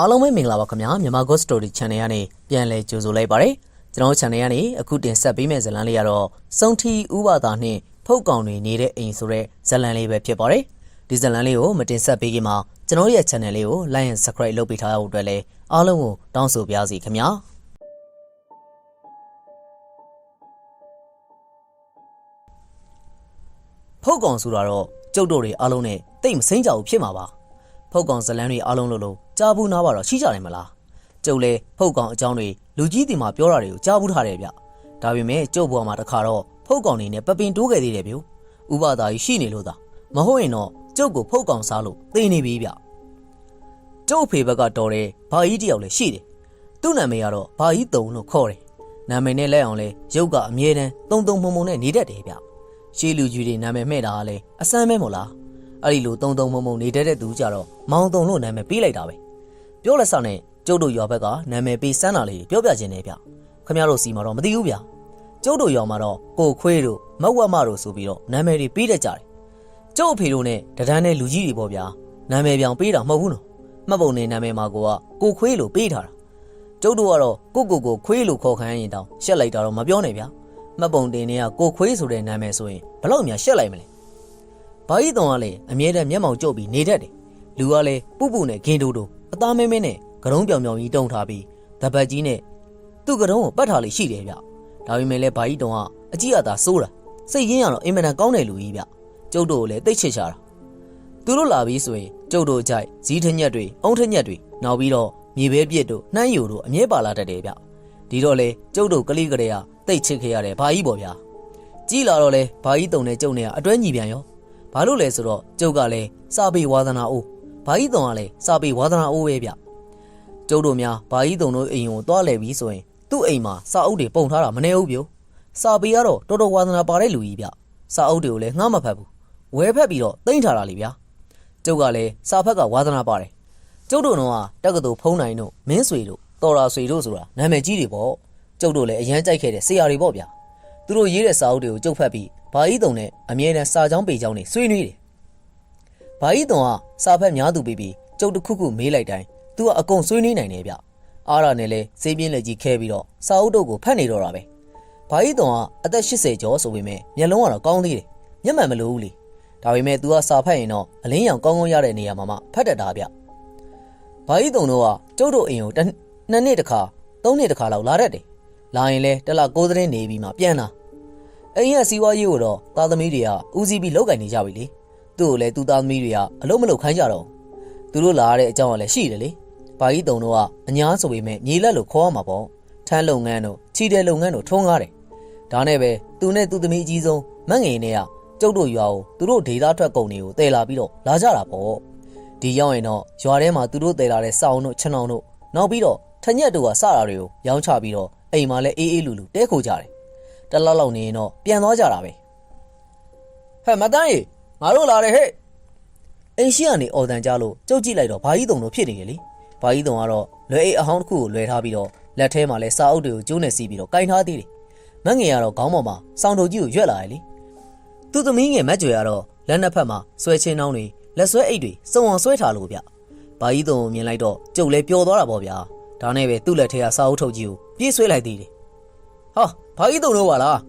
အားလုံးပဲမင်္ဂလာပါခင်ဗျာမြန်မာ Ghost Story Channel ကနေပြန်လည်ကြိုဆိုလိုက်ပါတယ်ကျွန်တော် Channel ကနေအခုတင်ဆက်ပေးမယ့်ဇာတ်လမ်းလေးကတော့စုံထီဥပါသာနှင့်ဖုတ်ကောင်တွေနေတဲ့အိမ်ဆိုတဲ့ဇာတ်လမ်းလေးပဲဖြစ်ပါတယ်ဒီဇာတ်လမ်းလေးကိုမတင်ဆက်ပေးခင်မှာကျွန်တော်ရဲ့ Channel လေးကို Like and Subscribe လုပ်ပေးထားဖို့အတွက်လည်းအားလုံးကိုတောင်းဆိုပါရစေခင်ဗျာဖုတ်ကောင်ဆိုတာတော့ကျုပ်တို့တွေအားလုံးနဲ့တိတ်မစိမ့်ကြဘူးဖြစ်မှာပါဖုတ်ကောင်ဇလန်းတွေအားလုံးလို့ကြားဘူးနားပါတော့ရှိကြတယ်မလားကျုပ်လဲဖုတ်ကောင်အကြောင်းတွေလူကြီးတီမှာပြောတာတွေကိုကြားဘူးထားတယ်ဗျဒါပေမဲ့ကျုပ်ဘွားမှာတခါတော့ဖုတ်ကောင်နေနဲ့ပပင်တိုးခဲ့သေးတယ်ဗျဥပဒါကြီးရှိနေလို့သာမဟုတ်ရင်တော့ကျုပ်ကိုဖုတ်ကောင်စားလို့သိနေပြီဗျကျုပ်ဖေဘက်ကတော်တယ်ဘာကြီးတယောက်လည်းရှိတယ်သူ့နာမည်ကတော့ဘာကြီးတုံလို့ခေါ်တယ်နာမည်နဲ့လက်အောင်လဲရုပ်ကအမြဲတမ်းတုံတုံမှုံမှုံနဲ့နေတတ်တယ်ဗျရှေးလူကြီးတွေနာမည်မှဲ့တာကလည်းအစမ်းပဲမို့လားအဲ့ဒီလိုတုံတုံမှုံမှုံနေတတ်တဲ့သူကြတော့မောင်တုံလို့နာမည်ပေးလိုက်တာပဲပြောလက်စနဲ့ကျုပ်တို့ရွာဘက်ကနာမည်ပေးစမ်းတာလေးပြောပြခြင်းနဲ့ဗျခင်ဗျားတို့စီမှာတော့မသိဘူးဗျကျုပ်တို့ရွာမှာတော့ကိုခွေးတို့မက်ဝက်မတို့ဆိုပြီးတော့နာမည်တွေပေးတတ်ကြတယ်ကျုပ်အဖေတို့နဲ့တဒန်းနဲ့လူကြီးတွေပေါ့ဗျာနာမည်ပြောင်ပေးတာမဟုတ်ဘူးနော်မှတ်ပုံနဲ့နာမည်မှာကိုခွေးလို့ပေးထားတာကျုပ်တို့ကတော့ကိုခွေးလို့ခေါ်ခံရရင်တောင်ရှက်လိုက်တာတော့မပြောနဲ့ဗျမှတ်ပုံတင်တွေကကိုခွေးဆိုတဲ့နာမည်ဆိုရင်ဘလောက်များရှက်လိုက်မလဲဘာကြီးတောင်ကလည်းအမြဲတမ်းမျက်မှောင်ကျုပ်ပြီးနေတတ်တယ်လူကလည်းပုပုနဲ့ဂင်းတိုးအသားမဲမဲနဲ့ကရုံးပြောင်ပြောင်ကြီးတုံထားပြီးတပတ်ကြီးနဲ့သူ့ကရုံးကိုပတ်ထားလိရှိတယ်ဗျဒါပေမဲ့လည်းဘာကြီးတောင်ကအကြည့်အသာစိုးတာစိတ်ရင်းရတော့အင်မတန်ကောင်းတယ်လူကြီးဗျကျုပ်တို့ကိုလည်းသိချစ်ချတာသူတို့လာပြီးဆိုရင်ကျုပ်တို့ကြိုက်ဇီးထညက်တွေအုံထညက်တွေနောက်ပြီးတော့မြေပဲပြစ်တို့နှမ်းယိုတို့အမြဲပါလာတတ်တယ်ဗျဒီတော့လေကျုပ်တို့ကလေးကလေးကသိချစ်ခဲ့ရတယ်ဘာကြီးပေါ့ဗျာကြီးလာတော့လေဘာကြီးတုံနဲ့ကျုပ်နဲ့အတွဲညီပြန်ရောဘာလို့လဲဆိုတော့ကျုပ်ကလည်းစာပေဝါသနာအိုးဘာကြီးတုံကလည်းစာပေဝါသနာအိုးပဲဗျကျုပ်တို့များဘာကြီးတုံတို့အိမ်ကိုတွားလဲပြီးဆိုရင်သူ့အိမ်မှာစာအုပ်တွေပုံထားတာမနေဘူးဗျစာပေကတော့တော်တော်ဝါသနာပါတဲ့လူကြီးဗျစာအုပ်တွေကိုလည်းငှားမဖတ်ဘူးဝဲဖက်ပြီးတော့တိမ့်ထားတာလေဗျကျုပ်ကလည်းစာဖက်ကဝါသနာပါတယ်ကျုပ်တို့တော့တက္ကသိုလ်ဖုံးနိုင်တို့မင်းဆွေတို့တော်ရာဆွေတို့ဆိုတာနာမည်ကြီးတွေပေါ့ကျုပ်တို့လည်းအရန်ကြိုက်ခဲ့တဲ့ဆရာတွေပေါ့ဗျသူတို့ရေးတဲ့စာအုပ်တွေကိုကျုပ်ဖတ်ပြီးဘာကြီးတုံနဲ့အမြဲတမ်းစာကြောင်းပေကြောင်းတွေဆွေးနွေးတယ်ဘာကြီးတုံကစာဖက်များသူပြီးကျုပ်တစ်ခုခုမေးလိုက်တိုင်းသူကအကုန်ဆွေးနွေးနိုင်တယ်ဗျအားရနဲ့လဲစေးပြင်းလက်ကြီးခဲပြီးတော့စာအုပ်တို့ကိုဖတ်နေတော့တာပဲဘာကြီးတုံကအသက်80ကျော်ဆိုပေမဲ့မျက်လုံးကတော့ကောင်းသေးတယ်မျက်မှန်မလို့ဘူးလေဒါပေမဲ့ तू ကစာဖတ်ရင်တော့အလင်းရောင်ကောင်းကောင်းရတဲ့နေရာမှာမှဖတ်တတ်တာဗျဘာကြီးတုံတို့ကကျုပ်တို့အိမ်ကို2နှစ်တစ်ခါ3နှစ်တစ်ခါလောက်လာတတ်တယ်လာရင်လဲတစ်လ9သတင်းနေပြီးမှပြန်လာအိမ်ရဲ့စီးပွားရေးကိုတော့သားသမီးတွေကဦးစီးပြီးလောက်ကင်နေကြပြီလေသူ့ကိုလည်းသူ့သားသမီးတွေကအလုံးမလုံးခိုင်းကြတော့သူတို့လာရတဲ့အကြောင်းကလည်းရှိတယ်လေဘာကြီးတုံတို့ကအညာဆိုပေမဲ့မြေလက်လို့ခေါ်ရမှာပေါ့ထမ်းလုပ်ငန်းတို့ချီတဲ့လုပ်ငန်းတို့ထုံးကားတယ်ဒါနဲ့ပဲသူနဲ့သူ့သမီးအကြီးဆုံးမငယ်နဲ့ကကျုပ်တို့ရွာကိုသူတို့ဒေသထွက်ကုန်တွေကိုတည်လာပြီးတော့လာကြတာပေါ့ဒီရောက်ရင်တော့ရွာထဲမှာသူတို့တည်လာတဲ့စောင်းတို့ချဏောင်တို့နောက်ပြီးတော့ထညက်တို့ကစတာတွေကိုရောင်းချပြီးတော့အိမ်မှာလည်းအေးအေးလူတဲခိုကြတယ်တလောက်လောက်နေရင်တော့ပြန်သွားကြတာပဲဟဲ့မတန်းရေငါတို့လာတယ်ဟဲ့အိမ်ရှိကနေအော်တန်ကြလို့ကြုတ်ကြည့်လိုက်တော့ဘာကြီးတုံတို့ဖြစ်နေတယ်လေဘာကြီးတုံကတော့လွယ်အိတ်အဟောင်းတစ်ခုကိုလွယ်ထားပြီးတော့လက်ထဲမှာလည်းစာအုပ်တွေကိုကျိုးနဲ့စီးပြီးတော့ကင်ထားသေးတယ်မငယ်ကတော့ခေါင်းပေါ်မှာစောင်းထုတ်ကြီးကိုရွက်လာတယ်လေသူ့သမီးငယ်မက်ကြွယ်ကတော့လက်နှစ်ဖက်မှာဆွဲချင်းနှောင်းတွေလက်ဆွဲအိတ်တွေစုံအောင်ဆွဲထားလို့ဗျဘာကြီးတုံကိုမြင်လိုက်တော့ကျုပ်လည်းပျော်သွားတာပေါ့ဗျာဒါနဲ့ပဲသူ့လက်ထဲကစာအုပ်ထုတ်ကြီးကိုပြေးဆွဲလိုက်သေးတယ်ဟာဘာကြီးတုံတို့ပါလာ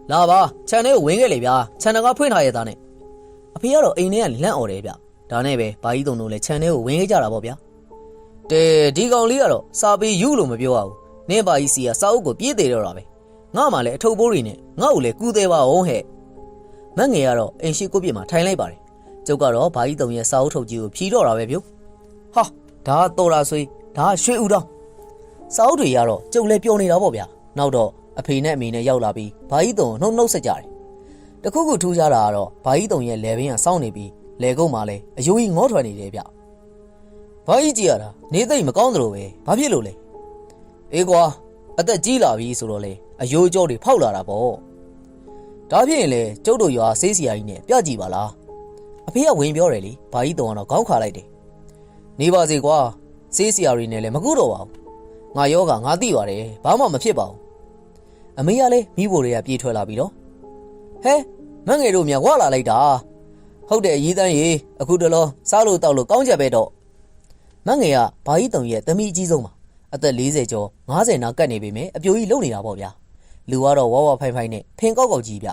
းလာပါခြံထဲကိုဝင်ခဲ့လေဗျာခြံတကားဖွင့်ထားရတဲ့နဲ့အဖေကတော့အိမ်ထဲကလန့်អော်တယ်ဗျဒါနဲ့ပဲဘာကြီးတုံတို့လည်းခြံထဲကိုဝင်ခဲ့ကြတာပေါ့ဗျာတဲဒီကောင်လေးကတော့စာပေယူလို့မပြောရဘူးနင်းဘာကြီးစီကစာအုပ်ကိုပြေးသေးတော့တာပဲငါမှလည်းအထုပ်ပိုးတွေနဲ့ငါ့ကိုလည်းကူးသေးပါအောင်ဟဲ့မငယ်ကတော့အိမ်ရှိကိုပြစ်မှာထိုင်လိုက်ပါတယ်ကျုပ်ကတော့ဘာကြီးတုံရဲ့စာအုပ်ထုတ်ကြီးကိုဖြီးတော့တာပဲဗျဟာဒါကတော်တာဆွေဒါကရွှေဦးတောင်းစာအုပ်တွေရတော့ကျုပ်လည်းပျော်နေတာပေါ့ဗျာနောက်တော့အဖေနဲ့အမေနဲ့ရောက်လာပြီးဘာကြီးတုံနှုတ်ဆက်ကြတယ်တခုခုထူးခြားတာကတော့ဘာကြီးတုံရဲ့လယ်ဘင်းကစောင်းနေပြီးလယ်ကုန်းမှာလည်းအယိုးကြီးငေါထွက်နေတယ်ဗျဘာကြီးကြည့်ရတာနေသိမ့်မကောင်းသလိုပဲဘာဖြစ်လို့လဲအေးကွာအသက်ကြီးလာပြီဆိုတော့လေအယိုးကြောတွေဖောက်လာတာပေါ့ဒါဖြစ်ရင်လေကျုပ်တို့ရွာဆေးစီယာကြီးနဲ့ပြကြည့်ပါလားအဖေကဝင်ပြောတယ်လေဘာကြီးတုံကတော့ခေါင်းခါလိုက်တယ်နေပါစေကွာဆေးစီယာတွေနဲ့လည်းမကူတော့ပါဘူးငါယောဂငါသိပါတယ်ဘာမှမဖြစ်ပါဘူးအမေကလည်းမိဖို့တွေကပြေးထွက်လာပြီးတော့ဟဲမငယ်တို့မြဝလာလိုက်တာဟုတ်တယ်အရေးတန်းရေအခုတလောစားလို့တောက်လို့ကောင်းချက်ပဲတော့ မငယ်ကဘာကြီးတုံရဲ့သမီးအကြီးဆုံးပါအသက်40ကျော်50နာကတ်နေပေမဲ့အပြိုကြီးလုံနေတာပေါ့ဗျာလူကတော့ဝါဝဖိုင်ဖိုင်နဲ့ဖင်ကောက်ကောက်ကြီးဗ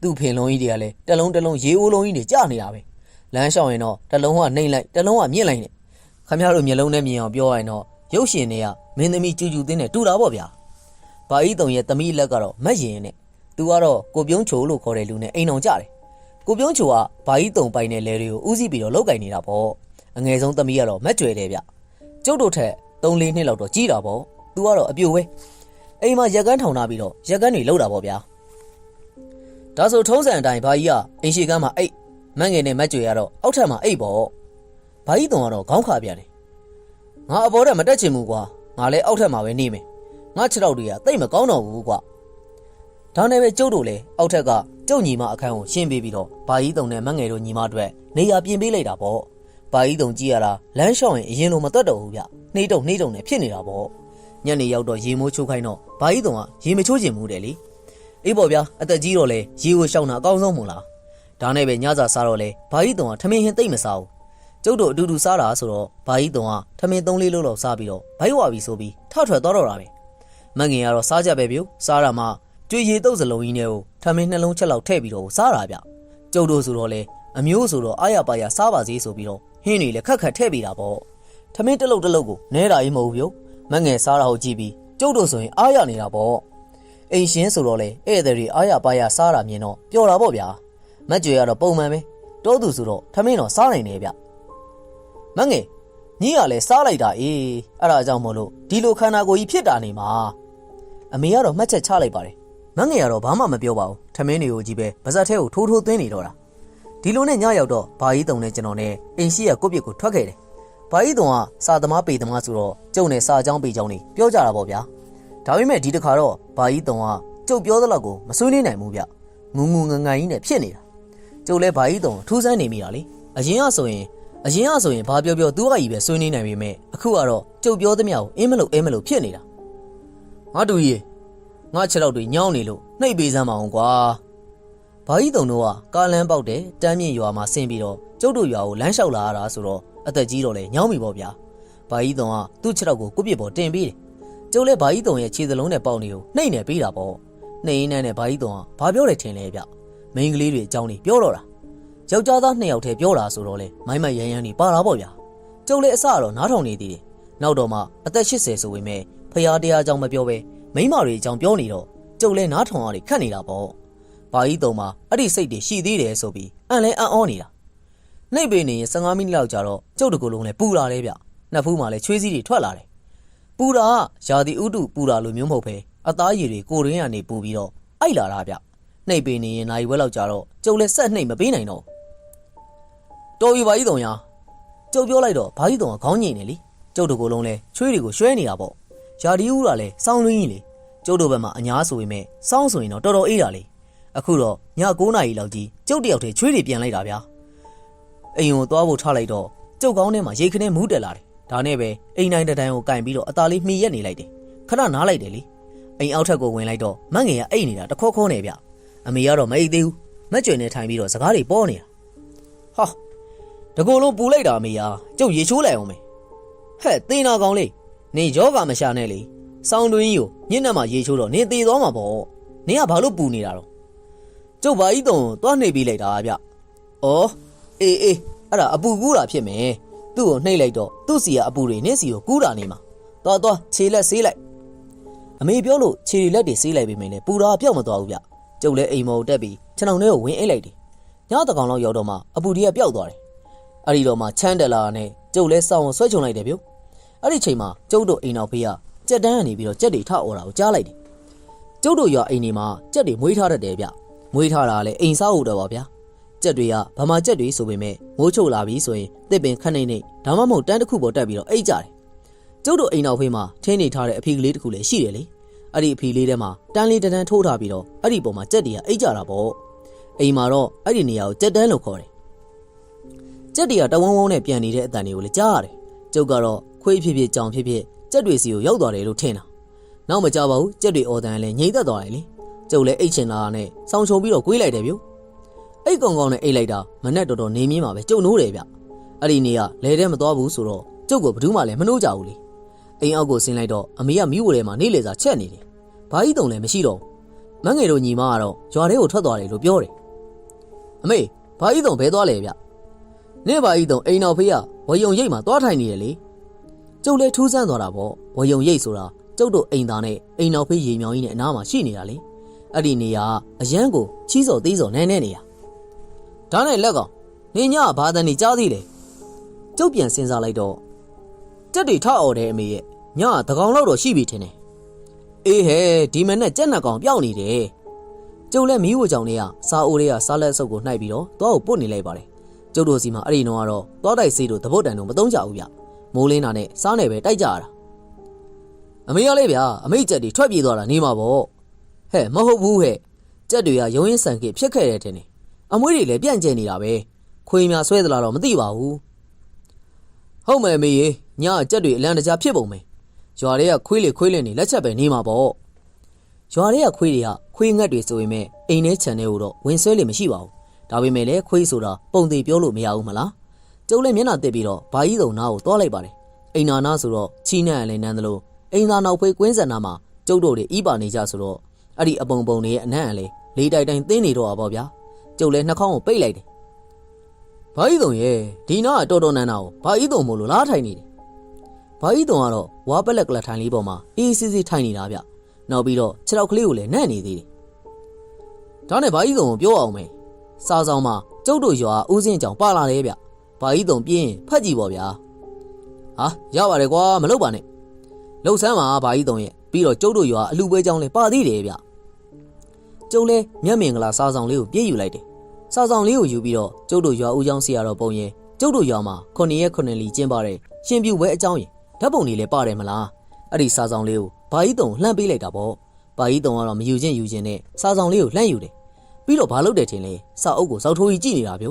ျသူ့ဖင်လုံးကြီးတွေကလည်းတလုံးရေအိုးလုံးကြီးတွေကျနေတာပဲလမ်းလျှောက်ရင်တော့တလုံးကနှိမ့်လိုက်တလုံးကမြင့်လိုက်နဲ့ခမရတို့မျက်လုံးနဲ့မြင်အောင်ပြောရရင်တော့ရုပ်ရှင်တွေကမင်းသမီးကျူးတင်းနဲ့တူတာပေါ့ဗျာဘာကြီးတုံရဲ့သမီးလက်ကတော့မက်ရင်နဲ့သူကတော့ကိုပြုံးချိုလို့ခေါ်တဲ့လူနဲ့အိမ်အောင်ကြတယ်ကိုပြုံးချိုကဘာကြီးတုံပိုင်တဲ့လဲတွေကိုဦးစီးပြီးတော့လောက်ကင်နေတာပေါ့အငယ်ဆုံးသမီးကတော့မက်ကြွယ်တယ်ဗျကျုပ်တို့ထက်3-4နှစ်လောက်တော့ကြီးတာပေါ့သူကတော့အပြိုပဲအိမ်မှာရက်ကန်းထောင်ထားပြီးတော့ရက်ကန်းတွေလှုပ်တာပေါ့ဗျာဒါဆိုထုံးစံအတိုင်းဘာကြီးကအိမ်ရှိကန်းမှာအိတ်မငယ်နဲ့မက်ကြွယ်ကတော့အောက်ထပ်မှာအိတ်ပေါ့ဘာကြီးတုံကတော့ခေါင်းခါပြန်တယ်ငါအပေါ်ထက်မတက်ချင်ဘူးကွာငါလည်းအောက်ထပ်မှာပဲနေမယ်ငါခြေထောက်တွေကတိတ်မကောင်းတော့ဘူးကွာဒါနဲ့ပဲကျုပ်တို့လည်းအောက်ထက်ကကျုပ်ညီမအခန်းကိုရှင်းပေးပြီးတော့ဘာကြီးတုံနဲ့မငယ်တို့ညီမအတွက်နေရာပြင်ပေးလိုက်တာပေါ့ဘာကြီးတုံကြည့်ရတာလမ်းလျှောက်ရင်အရင်လိုမတွက်တော့ဘူးဗျနှိမ့်တုံနဲ့ဖြစ်နေတာပေါ့ညနေရောက်တော့ရေမိုးချိုးခိုင်းတော့ဘာကြီးတုံကရေမချိုးချင်ဘူးတဲ့လေအေးပေါ့ဗျာအသက်ကြီးတော့လေရေကိုရှောင်တာအကောင်းဆုံးမို့လားဒါနဲ့ပဲညစာစားတော့လေဘာကြီးတုံကထမင်းဟင်းသိမ့်မစားဘူးကျုပ်တို့အတူတူစားတာဆိုတော့ဘာကြီးတုံကထမင်း3-4လုံးလောက်စားပြီးတော့ဘိုက်ဝါပြီဆိုပြီးထထွက်သွားတော့တာပဲမငင်ကတော့စားကြပဲဗျစားတာမှကြွေရည်တုပ်စလုံးကြီးနဲ့ကိုထမင်းနှလုံးချက်လောက်ထည့်ပြီးတော့စားတာဗျကျုပ်တို့ဆိုတော့လေအမျိုးဆိုတော့အားရပါရစားပါစေဆိုပြီးတော့ဟင်းတွေလည်းခက်ထည့်ပေးတာပေါ့ထမင်းတစ်လုံးကိုနဲတာကြီးမဟုတ်ဘူးဗျမငင်စားတာကိုကြည့်ပြီးကျုပ်တို့ဆိုရင်အားရနေတာပေါ့အိမ်ရှင်ဆိုတော့လေဧည့်သည်တွေအားရပါရစားတာမြင်တော့ပျော်တာပေါ့ဗျာမက်ကြွေကတော့ပုံမှန်ပဲတိုးသူဆိုတော့ထမင်းတော့စားနိုင်တယ်ဗျမငယ်ညီကလည်းစားလိုက်တာအေးအဲ့ဒါကြောင့်မို့လို့ဒီလိုခန္ဓာကိုယ်ကြီးဖြစ်တာနေမှာအမေကတော့မှတ်ချက်ချလိုက်ပါတယ်မငယ်ကတော့ဘာမှမပြောပါဘူးထမင်းတွေကိုကြီးပဲပါဇက်ထဲကိုထိုးသွင်းနေတော့တာဒီလိုနဲ့ညရောက်တော့ဘာကြီးတုံနဲ့ကျွန်တော်နဲ့အိမ်ရှိရကိုယ့်ပြစ်ကိုထွက်ခဲ့တယ်ဘာကြီးတုံကစာသမားပေသမားဆိုတော့ကျုပ်နဲ့စာကြောင်းပေကြောင်းတွေပြောကြတာပေါ့ဗျာဒါပေမဲ့ဒီတစ်ခါတော့ဘာကြီးတုံကကျုပ်ပြောသလောက်ကိုမဆွေးနွေးနိုင်ဘူးဗျငုံငန်ကြီးနဲ့ဖြစ်နေတာကျုပ်လဲဘာကြီးတုံထူးဆန်းနေမိတာလေအရင်ကဆိုရင်ဘာပြောသူကကြီးပဲဆွေးနွေးနိုင်ပေမဲ့အခုကတော့ကျုပ်ပြောသမျှကိုအင်းမလို့ဖြစ်နေတာငါတူကြီးငါခြေထောက်တွေညောင်းနေလို့နှိပ်ပေးစမ်းမအောင်ကွာဘာကြီးတုံတို့ကကားလမ်းပေါက်တယ်တမ်းမြင့်ရွာမှာဆင်းပြီးတော့ကျုပ်တို့ရွာကိုလမ်းလျှောက်လာရတာဆိုတော့အသက်ကြီးတော့လေညောင်းပြီပေါ့ဗျာဘာကြီးတုံကသူ့ခြေထောက်ကိုကိုပြစ်ပေါ်တင်ပေးတယ်ကျုပ်လည်းဘာကြီးတုံရဲ့ခြေစလုံးနဲ့ပေါက်နေကိုနှိပ်နေပေးတာပေါ့နှိပ်ရင်းနဲ့ဘာကြီးတုံကဘာပြောတယ်ထင်လဲဗျမိန်းကလေးတွေအကြောင်းတွေပြောတော့တာယောက်ျားသား2ယောက်တည်းပြောတာဆိုတော့လေမိုင်းရမ်းနေပါတာပေါ့ဗျာကျုပ်လည်းအစတော့နားထောင်နေသေးတယ်နောက်တော့မှအသက်80ဆိုပေမဲ့ဖရာတရားအကြောင်းမပြောပဲမိန်းမတွေအကြောင်းပြောနေတော့ကျုပ်လည်းနားထောင်ရတွေခတ်နေတာပေါ့ဘာကြီးတုံမှာအဲ့ဒီစိတ်တွေရှိသေးတယ်ဆိုပြီးအံ့ဩနေတာနှိပ်ပေးနေရင်15မိနစ်လောက်ကြာတော့ကျုပ်တကူလုံးလည်းပူလာတယ်ဗျနှစ်ဖူးမှလည်းချွေးစည်းတွေထွက်လာတယ်ပူတာကရာသီဥတုပူတာလိုမျိုးမဟုတ်ပဲအသားရည်တွေကိုရင်းကနေပူပြီးတော့အိုက်လာတာဗျနှိပ်ပေးနေရင်နိုင်ဝဲလောက်ကြာတော့ကျုပ်လည်းဆက်နှိပ်မပေးနိုင်တော့တော်ပြီဘာကြီးတုံရကျုပ်ပြောလိုက်တော့ဘာကြီးတုံကခေါင်းညိနေလေကျုပ်တကူလုံးလဲချွေးတွေကိုရွှဲနေတာပေါ့ရာဒီဦးကလည်းစောင်းလွင်းကြီးလေကျုပ်တို့ဘက်မှာအညားဆိုပေမဲ့စောင်းဆိုရင်တော့တော်တော်အေးတာလေအခုတော့ည9နာရီလောက်ကြီးကျုပ်တယောက်တည်းချွေးတွေပြန်လိုက်တာဗျာအိမ်ကိုသွားဖို့ထားလိုက်တော့ကျုပ်ကောင်းထဲမှာရေခနဲမူးတက်လာတယ်ဒါနဲ့ပဲအိမ်နိုင်တန်းကိုကင်ပြီးတော့အသားလေးမှီရက်နေလိုက်တယ်ခဏနားလိုက်တယ်လေအိမ်အောက်ထပ်ကိုဝင်လိုက်တော့မငယ်ကအိတ်နေတာတခေါနေဗျအမေကတော့မအိတ်သေးဘူးမက်ကြွယ်နဲ့ထိုင်ပြီးတော့စကားတွေပေါ်နေတာဟာတကူလုံးပူလိုက်တာအမေကကျုပ်ရေချိုးလိုက်အောင်မေဟဲ့သေးနာကောင်လေးနေယောဂမရှာနဲ့လေစောင်းတွင်းကြီးကိုညစ်နှက်မှရေချိုးတော့နေသေးသွားမှာပေါ့နေကဘာလို့ပူနေတာတော့ကျုပ်ဘာကြီးတုံသွားနှိပ်ပြီးလိုက်တာဗျဩအေးအဲ့ဒါအပူကူးတာဖြစ်မယ်သူ့ကိုနှိပ်လိုက်တော့သူ့စီကအပူတွေနင်းစီကိုကူးတာနေမှာသွားခြေလက်ဆေးလိုက်အမေပြောလို့ခြေလက်တွေဆေးလိုက်ပြီမင်းလေပူတာပြောက်မသွားဘူးဗျကျုပ်လည်းအိမ်မော်တက်ပြီးခြံအောင်ထဲကိုဝင်အိတ်လိုက်တယ်ညတကောင်လောက်ရောက်တော့မှအပူတွေကပျောက်သွားတယ်အဲ့ဒီတော့မှချမ်းတယ်လာနဲ့ကျုပ်လည်းစောင်းဆွဲချုံလိုက်တယ်ဗျအဲ့ဒီချိန်မှာကျုပ်တို့အိမ်နောက်ဖေးကကြက်တန်းကနေပြီးတော့ကြက်တွေထအော်တာကိုကြားလိုက်တယ်ကျုပ်တို့ရွာအိမ်ဒီမှာကြက်တွေမွေးထားတတ်တယ်ဗျမွေးထားတာလည်းအိမ်စားဟုတ်တော့ပါဗျာကြက်တွေကဗမာကြက်တွေဆိုပေမဲ့မိုးချုပ်လာပြီဆိုရင်တစ်ပင်ခက်နေဒါမှမဟုတ်တန်းတစ်ခုပေါ်တက်ပြီးတော့အိတ်ကြတယ်ကျုပ်တို့အိမ်နောက်ဖေးမှာထင်းနေထားတဲ့အဖီကလေးတစ်ခုလည်းရှိတယ်လေအဲ့ဒီအဖီလေးထဲမှာတန်းလေးတန်းထိုးထားပြီးတော့အဲ့ဒီပုံမှာကြက်တွေကအိတ်ကြတာပေါ့အိမ်မှာတော့အဲ့ဒီနေရာကိုကြက်တန်းလို့ခေါ်တယ်ကြက်တွေကတဝုံဝုံနဲ့ပြန်နေတဲ့အတန်တွေကိုလည်းကြားရတယ်ကျုပ်ကတော့ခွေးဖြစ်ကြောင်ဖြစ်ကြက်တွေစီကိုရောက်သွားတယ်လို့ထင်တာနောက်မကြပါဘူးကြက်တွေအော်တန်လည်းငြိမ့်သက်သွားတယ်လေကျုပ်လည်းအိတ်ချင်လာနဲ့စောင်းချုံပြီးတော့ကွေးလိုက်တယ်ဗျအိတ်ကောင်နဲ့အိတ်လိုက်တာမနဲ့တော်တော်နေမြင့်မှာပဲကျုပ်နိုးတယ်ဗျအဲ့ဒီနေကလဲထဲမသွားဘူးဆိုတော့ ကျုပ်ကဘယ်သူမှလည်းမနှိုးကြဘူးလေအိမ်အောက်ကိုဆင်းလိုက်တော့အမေကမိဖို့ထဲမှာနေလေစာချက်နေတယ်ဘာကြီးတုံလည်းမရှိတော့မငယ်တို့ညီမကတော့ရွာထဲကိုထွက်သွားတယ်လို့ပြောတယ်အမေဘာကြီးတုံဘဲသွားလဲဗျနေဘာကြီးတုံအိမ်တော်ဖေးကဝယုံရိတ်မှာသွားထိုင်နေတယ်လေကျုပ်လည်းထူးဆန်းသွားတာပေါ့ဝယုံရိတ်ဆိုတာကျုပ်တို့အိမ်သားနဲ့အိမ်တော်ဖေးရေမြောင်ကြီးနဲ့အနားမှာရှိနေတာလေအဲ့ဒီနေရာအရန်ကိုချီးစော်သေးစော်နဲနေရဒါနဲ့လက်ကောင်နေညဘာတန်နေကြားသေးလေကျုပ်ပြန်စဉ်းစားလိုက်တော့ကြက်တွေထအော်တဲ့အမေရဲ့ညတကောင်လောက်တော့ရှိပြီထင်တယ်အေးဟဲဒီမနဲ့ကြက်နှစ်ကောင်ပြောက်နေတယ်ကျုပ်လည်းမီးဝကြောင်တွေကစားအိုးတွေကစားလက်စုပ်ကိုနှိုက်ပြီးတော့သွားကိုပုတ်နေလိုက်ပါတယ်ကျုပ်တို့စီမှာအဲ့ဒီတော့ကတော့သွားတိုက်စေးတို့သဘုတ်တန်တို့မသုံးကြဘူးဗျမိုးလင်းတာနဲ့စားနေပဲတိုက်ကြရတာအမေရလေးဗျာအမေကြက်တွေထွက်ပြေးသွားတာနေမှာပေါ့ဟဲ့မဟုတ်ဘူးဟဲ့ကြက်တွေကရုံးရင်းဆန်ကဖြစ်ခဲ့တယ်ထင်တယ်အမွှေးတွေလည်းပြန့်ကျဲနေတာပဲခွေများဆွဲသလားတော့မသိပါဘူးဟုတ်မယ်မေကြီးညကြက်တွေအလံတကြားဖြစ်ပုံပဲရွာတွေကခွေးလေခွေးလင်းနေလက်ချက်ပဲနေမှာပေါ့ရွာတွေကခွေးတွေကခွေးငက်တွေဆိုရင်မဲ့အိမ်ထဲခြံထဲကိုတော့ဝင်ဆွဲလေမရှိပါဘူးဒါပေမဲ့လည်းခွေးဆိုတာပုံသေးပြောလို့မရဘူးမလားကျုပ်လည်းမျက်နှာတက်ပြီးတော့ဘာကြီးတုံနားကိုသွားလိုက်ပါတယ်အိမ်နာနာဆိုတော့ချီးနှံ့လည်းနန်းသလိုအိမ်သာနောက်ဖေးကွင်းစံနာမှာကျုပ်တို့တွေဤပါနေကြဆိုတော့အဲ့ဒီအပုံပုံတွေရဲ့အနံ့အလေလေးတိုက်တိုင်းသင်းနေတော့ပါပေါ့ဗျာကျုပ်လည်းနှာခေါင်းကိုပိတ်လိုက်တယ်ဘာကြီးတုံရဲ့ဒီနာကတော်တော်နန်းနာကိုဘာကြီးတုံမို့လို့လားထိုင်နေတယ်ဘာကြီးတုံကတော့ဝါပလက်ကလထိုင်လေးပေါ်မှာအေးစီစီထိုင်နေတာဗျနောက်ပြီးတော့ခြေထောက်ကလေးကိုလည်းနှံ့နေသေးတယ်ဒါနဲ့ဘာကြီးတုံကိုပြောအောင်မယ်စားဆောင်မှာကျုပ်တို့ရွာဦးစင်းကြောင်ပါလာတယ်ဗျဘာကြီးတုံပြင်းဖတ်ကြည့်ပေါ့ဗျာဟာရပါတယ်ကွာမလုပ်ပါနဲ့လှုပ်ဆန်းမှာဘာကြီးတုံရဲ့ပြီးတော့ကျုပ်တို့ရွာအလူပွဲကြောင်းလည်းပါသေးတယ်ဗျကျုပ်လည်းမျက်မြင်ကလာစားဆောင်လေးကိုပြေးယူလိုက်တယ်စားဆောင်လေးကိုယူပြီးတော့ကျုပ်တို့ရွာဦးကျောင်းဆရာတော်ပုံရင်ကျုပ်တို့ရွာမှာ9ရက်9လီကျင်းပတဲ့ရှင်ပြူပွဲအကြောင်းရင်ဓာတ်ပုံတွေလည်းပါတယ်မလားအဲ့ဒီစားဆောင်လေးကိုဘာကြီးတုံလှမ်းပေးလိုက်တာပေါ့ဘာကြီးတုံကတော့မယူချင်းနဲ့စားဆောင်လေးကိုလှမ်းယူတယ်ပြီးတော့ဘာလုပ်တယ်ထင်လဲစာအုပ်ကိုစောက်ထိုးကြီးကြည့်နေတာဗျ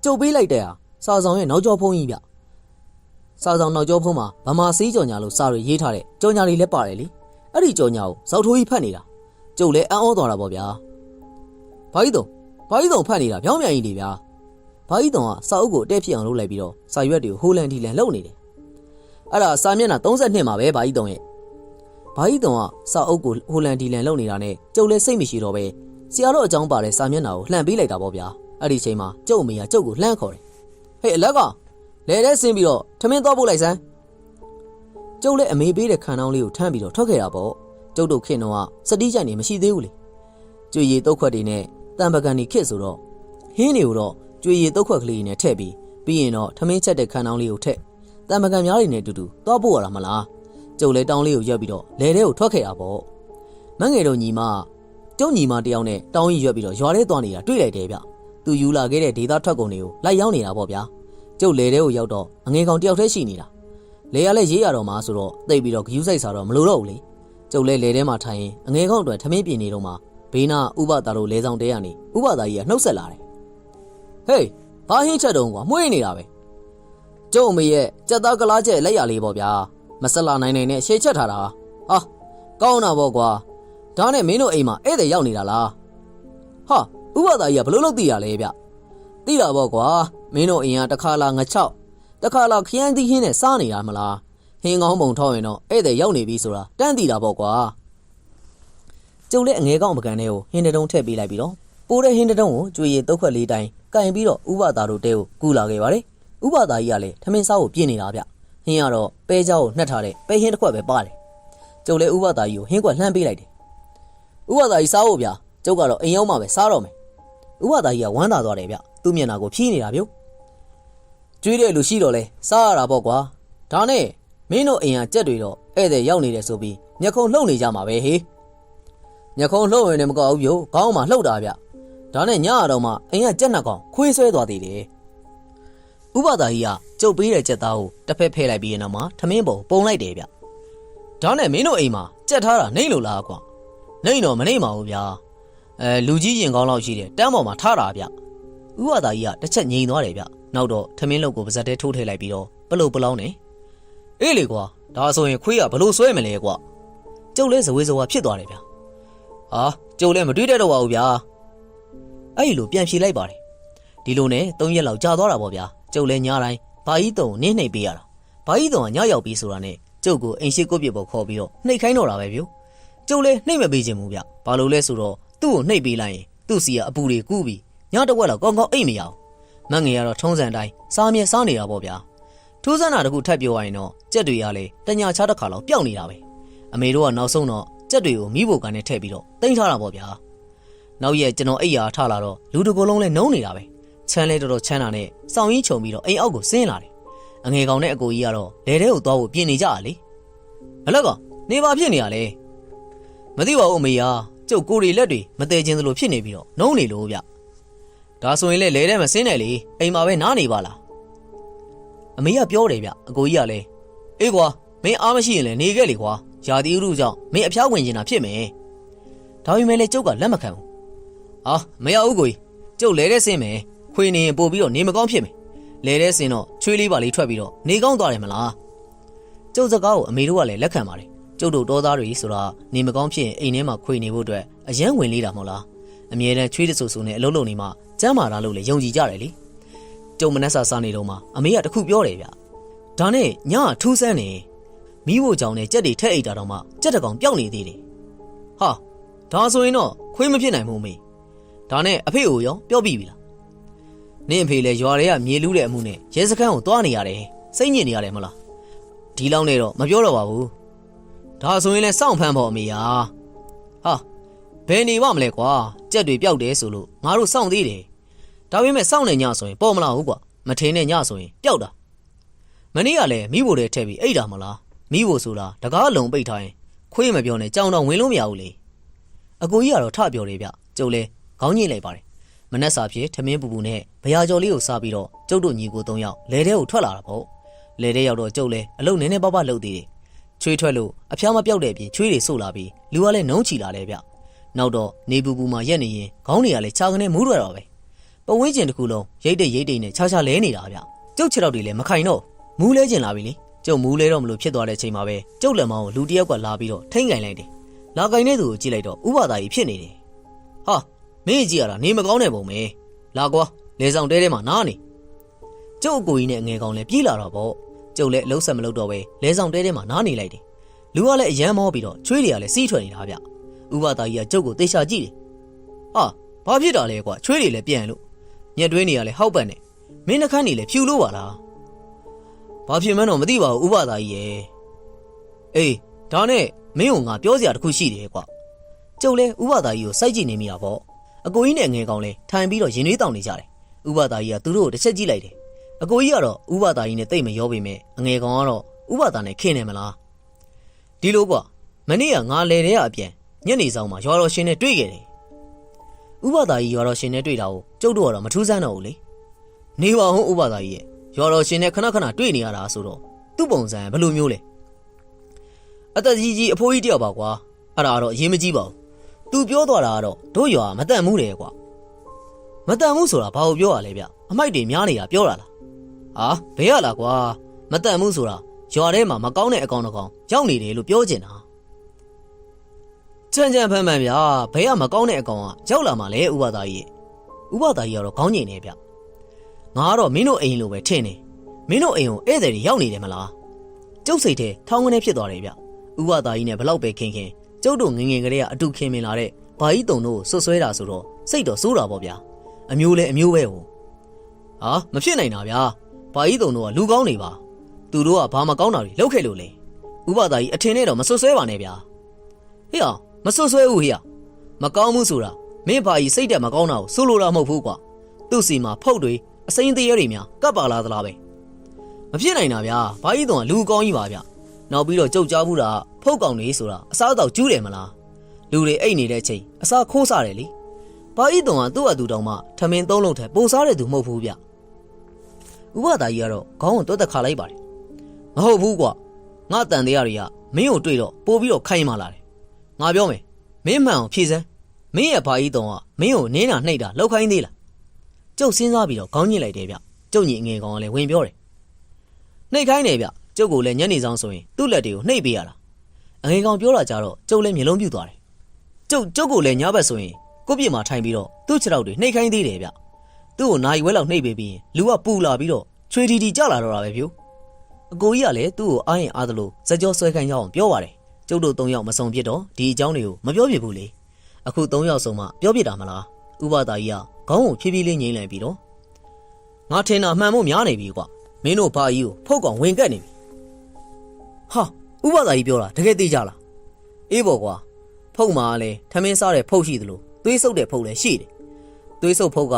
ကျုပ်ပေးလိုက်တဲ့ဟာစားဆောင်ရဲ့နောက်ကျောဖုံးကြီးဗျစားဆောင်နောက်ကျောဖုံးမှာဗမာစေးကြော်ညာလို့စာတွေရေးထားတဲ့ကြော်ညာတွေလည်းပါတယ်လေအဲ့ဒီကြော်ညာကိုစောက်ထိုးကြီးဖတ်နေတာကျုပ်လည်းအံ့ဩသွားတာပေါ့ဗျာဘာကြီးတုံဖတ်နေတာပြောင်းပြန်ကြီးနေဗျာဘာကြီးတုံကစာအုပ်ကိုအတက်ဖြစ်အောင်လုပ်လိုက်ပြီးတော့စာရွက်တွေကိုဟိုလန်ဒီလန်လုပ်နေတယ်အဲ့ဒါစာမျက်နှာ32မှာပဲဘာကြီးတုံရဲ့ဘာကြီးတုံကစာအုပ်ကိုဟိုလန်ဒီလန်လုပ်နေတာနဲ့ကျုပ်လည်းစိတ်မရှိတော့ပဲဆရာတော်အကြောင်းပါတဲ့စာမျက်နှာကိုလှန်ပေးလိုက်တာပေါ့ဗျာအဲ့ဒီချိန်မှာကျုပ်အမေကကျုပ်ကိုလှမ်းခေါ်တယ်ဟေးအလက်ကလဲတဲ့ဆင်းပြီးတော့ထမင်းသွားပို့လိုက်စမ်းကျုပ်လည်းအမေပေးတဲ့ခံနှောင်းလေးကိုထမ်းပြီးတော့ထွက်ခဲ့တာပေါ့ကျုပ်တို့ခင်တော့စတိကြိုင်နေမရှိသေးဘူးလေကျွေရည်တုတ်ခွက်တွေနဲ့တံပကံတွေခစ်ဆိုတော့ဟင်းတွေကိုတော့ကျွေရည်တုတ်ခွက်ကလေးနဲ့ထည့်ပြီးရင်တော့ထမင်းချက်တဲ့ခံနှောင်းလေးကိုထည့်တံပကံများတွေနဲ့တူတူသွားပို့ရတာမလားကျုပ်လည်းတောင်းလေးကိုရက်ပြီးတော့လဲတဲ့ကိုထွက်ခဲ့တာပေါ့မငယ်တို့ညီမကျုံညီမတယောက်နဲ့တောင်းကြီးရွက်ပြီးတော့ရွာထဲသွားနေတာတွေ့လိုက်တယ်ဗျသူယူလာခဲ့တဲ့ဒေတာထွက်ကုန်တွေကိုလိုက်ရောက်နေတာပေါ့ဗျာကျုပ်လဲတဲ့ကိုရောက်တော့အငယ်ကောင်တယောက်တည်းရှိနေတာလဲရလဲရေးရတော့မှာဆိုတော့တိတ်ပြီးတော့ဂယူးဆိုင်စားတော့မလိုတော့ဘူးလေကျုပ်လဲလဲထဲမှာထိုင်ရင်အငယ်ကောင်အတွက်ထမင်းပြင်နေတော့မှဘေးနာဥပတာတို့လဲဆောင်တဲကနေဥပတာကြီးကနှုတ်ဆက်လာတယ်ဟေးဘာဟင်းချက်တုံးကွာမွေးနေတာပဲကျုပ်အမေရဲ့ကြက်သားကလားကျက်လက်ရလေးပေါ့ဗျာမဆက်လာနိုင်နဲ့ရှေ့ချက်ထားတာဟာကောင်းတာပေါ့ကွာဒါနဲ့မင်းတို့အိမ်မှာဧည့်သည်ရောက်နေတာလားဟာဥပဒါကြီးကဘလို့လို့သိရလဲဗျသိတာပေါ့ကွာမင်းတို့အိမ်ကတစ်ခါလာငချောက်တစ်ခါလာခရမ်းသီးဟင်းနဲ့စားနေတာမလားဟင်းကောင်းပုံထောက်ရင်တော့ဧည့်သည်ရောက်နေပြီဆိုတာတန်းသိတာပေါ့ကွာကျုပ်လည်းအငဲကောင်းပကံထဲကိုဟင်းတုံးထည့်ပေးလိုက်ပြီးတော့ပိုးတဲ့ဟင်းတုံးကိုကျွေရည်တုတ်ခွက်လေးတိုင်းကင်ပြီးတော့ဥပဒါတို့တဲကိုကူလာခဲ့ပါတယ်ဥပဒါကြီးကလည်းထမင်းစားကိုပြင်းနေတာဗျဟင်းကတော့ပဲเจ้าကိုနှက်ထားတဲ့ပဲဟင်းတစ်ခွက်ပဲပါတယ်ကျုပ်လည်းဥပဒါကြီးကိုဟင်းခွက်လှမ်းပေးလိုက်တယ်ဥပဒါကြီးစားဖို့ဗျာကျုပ်ကတော့အိမ်ရောက်မှပဲစားတော့မယ်ဥပဒါကြီးကဝမ်းသာသွားတယ်ဗျသူ့မျက်နှာကိုဖြီးနေတာဗျကျွေးတဲ့လူရှိတော့လဲစားရတာပေါ့ကွာဒါနဲ့မင်းတို့အိမ်ကကြက်တွေတော့ဧည့်သည်ရောက်နေတယ်ဆိုပြီးမျက်ခုံးလှုပ်နေကြမှာပဲဟေးမျက်ခုံးလှုပ်ရင်လည်းမကောက်ဘူးဗျခေါင်းမှာလှုပ်တာဗျဒါနဲ့ညရတော့မှအိမ်ကကြက်နှစ်ကောင်ခွေးဆွဲသွားသေးတယ်ဥပဒါကြီးကကျုပ်ပေးတဲ့ကြက်သားကိုတစ်ဖက်ဖဲလိုက်ပြီးရင်တော့မှထမင်းပေါ်ပုံလိုက်တယ်ဗျဒါနဲ့မင်းတို့အိမ်မှာကြက်ထားတာနှိမ့်လို့လားကွာနှိမ့်တော့မနှိမ့်ပါဘူးဗျာလူကြီးရင်ကောင်းလောက်ရှိတယ်တန်းပေါ်မှာထားတာဗျဥပဒါကြီးကတစ်ချက်ငြိမ်သွားတယ်ဗျနောက်တော့ထမင်းလုပ်ကိုပါဇက်တဲထိုးထည့်လိုက်ပြီးတော့ပလုတ်ပလောင်းနေအေးလေကွာဒါဆိုရင်ခွေးကဘလို့ဆွဲမလဲကွာကျုပ်လဲဇဝေဇဝါဖြစ်သွားတယ်ဗျဟာကျုပ်လဲမတွေးတတ်တော့ပါဘူးဗျာအဲ့လိုပြန်ဖြေလိုက်ပါတယ်ဒီလိုနဲ့3ရက်လောက်ကြာသွားတာပေါ့ဗျာကျုပ်လဲညတိုင်းဘာကြီးတုံနင်းနှိပ်ပေးရတာ ဘာကြီးတော်ကညရောက်ပြီးဆိုတာနဲ့ကျုပ်ကိုအိမ်ရှိကိုပြစ်ပေါ်ခေါ်ပြီးတော့နှိပ်ခိုင်းတော့တာပဲဗျကျုပ်လည်းနှိပ်မပေးခြင်းဘူးဗျဘာလို့လဲဆိုတော့သူ့ကိုနှိပ်ပေးလိုက်ရင်သူ့စီကအပူတွေကူးပြီးညတစ်ဝက်လောက်ကောင်းကောင်းအိပ်မရအောင်မငယ်ကတော့ထုံးစံတိုင်းစားမြဲစားနေတာပေါ့ဗျာထူးဆန်းတာတခုထပ်ပြောရရင်တော့ကြက်တွေကလည်းတညာချတစ်ခါလောက်ပျောက်နေတာပဲအမေတို့ကနောက်ဆုံးတော့ကြက်တွေကိုမိဖို့ကန်နဲ့ထည့်ပြီးတော့တင်ထားတာပေါ့ဗျာနောက်ရက်ကျွန်တော်အိပ်ရာထလာတော့လူတကိုယ်လုံးလဲနှုံးနေတာပဲချမ်းလဲတော်တော်ချမ်းတာနဲ့စောင်းရင်းခြုံပြီးတော့အိမ်အောက်ကိုဆင်းလာတယ်အငယ်ကောင်နဲ့အကိုကြီးကတော့လေထဲကိုသွားဖို့ပြင်နေကြရလေဘလကောင်နေပါဖြစ်နေရလေမသိပါဘူးအမေယာကျုပ်ကိုရီလက်တွေမတဲချင်းသလိုဖြစ်နေပြီးတော့နှုံးနေလို့ဗျဒါဆိုရင်လေထဲမဆင်းနိုင်လေအိမ်မှာပဲနားနေပါလားအမေကပြောတယ်ဗျအကိုကြီးကလည်းအေးကွာမင်းအားမရှိရင်လည်းနေခဲ့လေကွာယာတီဥရုကြောင့်မင်းအဖျားဝင်နေတာဖြစ်မယ်ဒါပေမဲ့လည်းကျုပ်ကလက်မခံဘူးဟာမရဘူးကိုကြီးကျုပ်လဲတဲ့ဆင်းမယ်ခွေနေရင်ပို့ပြီးတော့နေမကောင်းဖြစ်မယ်လဲတဲ့ဆင်းတော့ချွေးလေးပါလေးထွက်ပြီးတော့နေကောင်းသွားတယ်မလားကျုပ်စကားကိုအမေတို့ကလည်းလက်ခံပါတယ်ကျုပ်တို့တောသားတွေဆိုတာနေမကောင်းဖြစ်ရင်အိမ်ထဲမှာခွေနေဖို့အတွက်အရန်ဝင်လေးတာမဟုတ်လားအမြဲတမ်းချွေးတဆူဆူနဲ့အလုံးလုံးနေမှကျမ်းမာတာလို့လေယုံကြည်ကြတယ်လေကျုံမနှက်စာစားနေတော့မှအမေကတခုပြောတယ်ဗျဒါနဲ့ညကထူးဆန်းနေမိဖို့ကြောင့်နဲ့ကြက်တွေထက်အိတ်တာတော့မှကြက်တကောင်ပျောက်နေသေးတယ်ဟာဒါဆိုရင်တော့ခွေးမဖြစ်နိုင်ဘူးမေဒါနဲ့အဖေကိုရောပြောပြီးပြီလားနင့်အဖေလည်းရွာထဲကမြေလူးတဲ့အမှုနဲ့ရဲစခန်းကိုသွားနေရတယ်စိတ်ညစ်နေရတယ်မလားဒီလောက်နဲ့တော့မပြောတော့ပါဘူးဒါဆိုရင်လည်းစောင့်ဖမ်းဖို့အမေဟာဘယ်နေပါမလဲကွာကြက်တွေပျောက်တယ်ဆိုလို့ငါတို့စောင့်သေးတယ်ဒါပေမဲ့စောင့်နေညဆိုရင်ပေါ်မလာဘူးကွာမထင်းနဲ့ညဆိုရင်ပျောက်တာမနေ့ကလည်းမိဖို့တဲ့ထည့်ပြီးအိတ်တာမလားမိဖို့ဆိုတာတကားလုံးပိတ်ထားရင်ခွေးမပြောနဲ့ကြောင်တော့ဝင်လို့မရဘူးလေအကိုကြီးကတော့ထပြောတယ်ဗျကျုပ်လဲခေါင်းညိလိုက်ပါတယ်မနှက်စာပြေထမင်းပူပူနဲ့ဗရာကျော်လေးကိုစားပြီးတော့ကျုပ်တို့ညီကို3ယောက်လဲထဲကိုထွက်လာတာပေါ့လဲထဲရောက်တော့ကျုပ်လဲအလုပ်နည်းနည်းပါးပါးလုပ်သေးတယ်ချွေးထွက်လို့အဖျားမပြောက်တဲ့အပြင်ချွေးတွေဆို့လာပြီးလူကလည်းနှုံးချီလာတယ်ဗျနောက်တော့နေပူပူမှာရက်နေရင်ခေါင်းတွေကလည်းခြာကနေမူးထွက်တော့ပဲပဝင်းကျင်တစ်ခုလုံးရိတ်တိတ်နဲ့ခြားခြားလဲနေတာဗျကျုပ်ခြေထောက်တွေလည်းမခိုင်တော့မူးလဲကျင်လာပြီလေကျုပ်မူးလဲတော့မလို့ဖြစ်သွားတဲ့အချိန်မှာပဲကျုပ်လက်မောင်းကိုလူတယောက်ကလာပြီးတော့ထိမ့်ကင်လိုက်တယ်လာကင်တဲ့သူကိုကြည့်လိုက်တော့ဥပဒါကြီးဖြစ်နေတယ်ဟာမင်းကြည့်ရတာနေမကောင်းတဲ့ပုံပဲလာကွာလေဆောင်တဲထဲမှာနားနေကျုပ်အကိုကြီးနဲ့အငယ်ကောင်လည်းပြေးလာတော့ပေါ့ကျုပ်လည်းအလုံးဆက်မလုပ်တော့ပဲလေဆောင်တဲထဲမှာနားနေလိုက်တယ်လူကလည်းအယမ်းမောပြီးတော့ချွေးတွေကလည်းစီးထွက်နေတာဗျဥပဒါကြီးကကျုပ်ကိုသေချာကြည့်တယ်ဟာဘာဖြစ်တာလဲကွာချွေးတွေလည်းပြန်လို့ညက်တွင်းနေရလဲဟောက်ပတ်နေမင်းနှခမ်းနေလဲဖြူလို့ပါလားဘာဖြစ်မှန်းတော့မသိပါဘူးဥပဒါကြီးရဲ့အေးဒါနဲ့မင်းကငါပြောစရာတခုရှိတယ်ကွာကျုပ်လဲဥပဒါကြီးကိုစိုက်ကြည့်နေမိတာပေါ့အကိုကြီးနဲ့ငယ်ကောင်လဲထိုင်ပြီးတော့ရင်သွေးတောင်နေကြတယ်ဥပဒါကြီးကသူတို့ကိုတစ်ချက်ကြည့်လိုက်တယ်အကိုကြီးကတော့ဥပဒါကြီးနဲ့တိတ်မရောပေမဲ့အငယ်ကောင်ကတော့ဥပဒါနဲ့ခင်းနေမလားဒီလိုကွာမနေ့ကငါလဲတဲ့အပြန်ညနေဆောင်မှာရွာတော်ရှင်နဲ့တွေ့ခဲ့တယ်ဥပဒါကြီးရွာတော်ရှင်နဲ့တွေ့တာကိုကျုပ်တို့ကတော့မထူးဆန်းတော့ဘူးလေနေပါဦးဥပဒါကြီးရဲ့ရွာတော်ရှင်နဲ့ခဏတွေ့နေရတာဆိုတော့သူ့ပုံစံဘယ်လိုမျိုးလဲအသက်ကြီးအဖိုးကြီးတယောက်ပါကွာအဲ့ဒါတော့အရေးမကြီးပါဘူးသူပြောသွားတာကတော့တို့ရွာမတန်မှုတယ်ကွာမတန်မှုဆိုတာဘာကိုပြောရလဲဗျအမိုက်တွေများနေတာပြောတာလားဟာဘယ်ရလားကွာမတန်မှုဆိုတာရွာထဲမှာမကောင်းတဲ့အကောင်တစ်ကောင်ရောက်နေတယ်လို့ပြောချင်တာချမ်းဖမ်းဗျာဘယ်ကမကောင်းတဲ့အကောင်ကရောက်လာမှလဲဥပဒါကြီးဥပဒါကြီးကတော့ခေါင်းငိန်နေဗျငါကတော့မင်းတို့အိမ်လိုပဲထင်နေမင်းတို့အိမ်ကိုဧည့်သည်တွေရောက်နေတယ်မလားကျုပ်စိတ်ထဲထောင်းကနေဖြစ်သွားတယ်ဗျဥပဒါကြီးနဲ့ဘလောက်ပဲခင်ကျုပ်တို့ငငယ်ကလေးကအတူခင်မင်လာတဲ့ဘာကြီးတုံတို့ဆွဆွဲတာဆိုတော့စိတ်တော့စိုးတာပေါ့ဗျာအမျိုးလဲအမျိုးပဲဟိုဟာမဖြစ်နိုင်တာဗျာဘာကြီးတုံတို့ကလူကောင်းနေပါသူတို့ကဘာမကောင်းတာတွေလုပ်ခဲ့လို့လေဥပဒါကြီးအထင်နဲ့တော့မဆွဆွဲပါနဲ့ဗျာဟေ့အောင်မဆွဆွဲဘူးဟေ့မကောင်းမှုဆိုတာမင်းဘာကြီးစိတ်တက်မကောင်းတာကိုဆိုလိုတာမဟုတ်ဘူးကွာသူ့စီမှာဖုတ်တွေအစိမ်းသေးရဲတွေများကပ်ပါလာသလားပဲမဖြစ်နိုင်တာဗျာဘာကြီးတုံကလူကောင်းကြီးပါဗျနောက်ပြီးတော့ကြုတ်ကြားဘူးတာဖုတ်ကောင်တွေဆိုတာအစားအသောက်ကျူးတယ်မလားလူတွေအိတ်နေတဲ့အချိန်အစားခိုးစားတယ်လေဘာကြီးတုံကသူ့အတူတောင်မှထမင်းသုံးလုံးထဲပိုစားတဲ့သူမဟုတ်ဘူးဗျဥပဒါကြီးကတော့ခေါင်းကိုတွတ်တက်ခါလိုက်ပါတယ်မဟုတ်ဘူးကွာငါတန်တရားတွေကမင်းကိုတွေ့တော့ပို့ပြီးတော့ခိုင်းမှလာတယ်ငါပြောမယ်မင်းမှန်အောင်ဖြေစမ်းမင်းရဲ့ဘာကြီးတုံကမင်းကိုနင်းတာနှိပ်တာလောက်ခိုင်းသေးလားကျုပ်စဉ်းစားပြီးတော့ခေါင်းညှိလိုက်တယ်ဗျကျုပ်ညီအငယ်ကောင်ကလည်းဝင်ပြောတယ်နှိပ်ခိုင်းတယ်ဗျကျုပ်ကိုလည်းညနေဆောင်ဆိုရင်သူ့လက်တွေကိုနှိပ်ပေးရတာအငယ်ကောင်ပြောတာကြတော့ကျုပ်လည်းမျက်လုံးပြူသွားတယ်ကျုပ်ကိုလည်းညဘက်ဆိုရင်ကိုယ့်ပြစ်မှာထိုင်ပြီးတော့သူ့ခြေထောက်တွေနှိပ်ခိုင်းသေးတယ်ဗျသူ့ကိုနိုင်ဝဲလောက်နှိပ်ပေးပြီးလူကပူလာပြီးတော့ချွေတီတီကြလာတော့တာပဲဗျ အကိုကြီးကလည်းသူ့ကိုအားရင်အားသလိုစကြောဆွဲခိုင်းကြအောင်ပြောပါတယ်ကျုပ်တို့၃ယောက်မစုံဖြစ်တော့ဒီအကြောင်းတွေကိုမပြောပြဘူးလေအခု၃ယောက်စုံမှပြောပြတာမလားဥပဒါကြီးကခေါင်းကိုဖြည်းဖြည်းလေးငိမ့်လိုက်ပြီးတော့ငါထင်တာမှန်ဖို့များနေပြီကွာမင်းတို့ဘာကြီးကိုဖုတ်ကောင်ဝင်ကက်နေပြီဟာဥပဒါကြီးပြောတာတကယ်သိကြလားအေးပေါ့ကွာဖုတ်မှာလည်းထမင်းစားတဲ့ဖုတ်ရှိသလိုသွေးဆုပ်တဲ့ဖုတ်လည်းရှိတယ်သွေးဆုပ်ဖုတ်က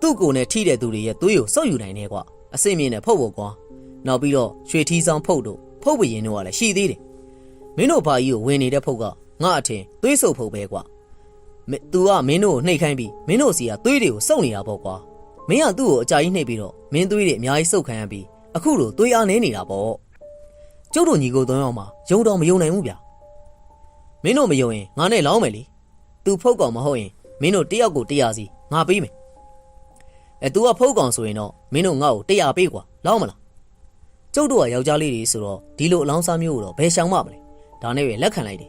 သူ့ကိုယ်နဲ့ထိတဲ့သူတွေရဲ့သွေးကိုစုပ်ယူနိုင်တယ်ကွာအစိမ့်မြင့်တဲ့ဖုတ်ပေါ့ကွာနောက်ပြီးတော့ရွှေထီးဆောင်ဖုတ်တို့ဖုတ်ပရင်တို့ကလည်းရှိသေးတယ်မင်းတို့ဘာကြီးကိုဝင်နေတဲ့ဖုတ်ကငါအထင်သွေးဆုပ်ဖုတ်ပဲကွာသူကမင်းတို့ကိုနှိပ်ခိုင်းပြီးမင်းတို့စီကသွေးတွေကိုစုပ်နေတာပေါ့ကွာမင်းကသူ့ကိုအကြာကြီးနှိပ်ပြီးတော့မင်းသွေးတွေအများကြီးစုပ်ခံရပြီးအခုလိုသွေးအားနည်းနေတာပေါ့ကျုပ်တို့ညီကို၃ယောက်မှယုံတော့မယုံနိုင်ဘူးဗျမင်းတို့မယုံရင်ငါနဲ့လောင်းမယ်လေသူဖုတ်ကောင်မဟုတ်ရင်မင်းတို့တယောက်ကို100စီငါပေးမယ်သူကဖုတ်ကောင်ဆိုရင်တော့မင်းတို့ငါ့ကို100ပေးကွာလောင်းမလားကျုပ်တို့ကယောက်ျားလေးတွေဆိုတော့ဒီလိုအလောင်းစားမျိုးကိုတော့ဘယ်ရှောင်မှမလဲဒါနဲ့ပဲလက်ခံလိုက်တယ်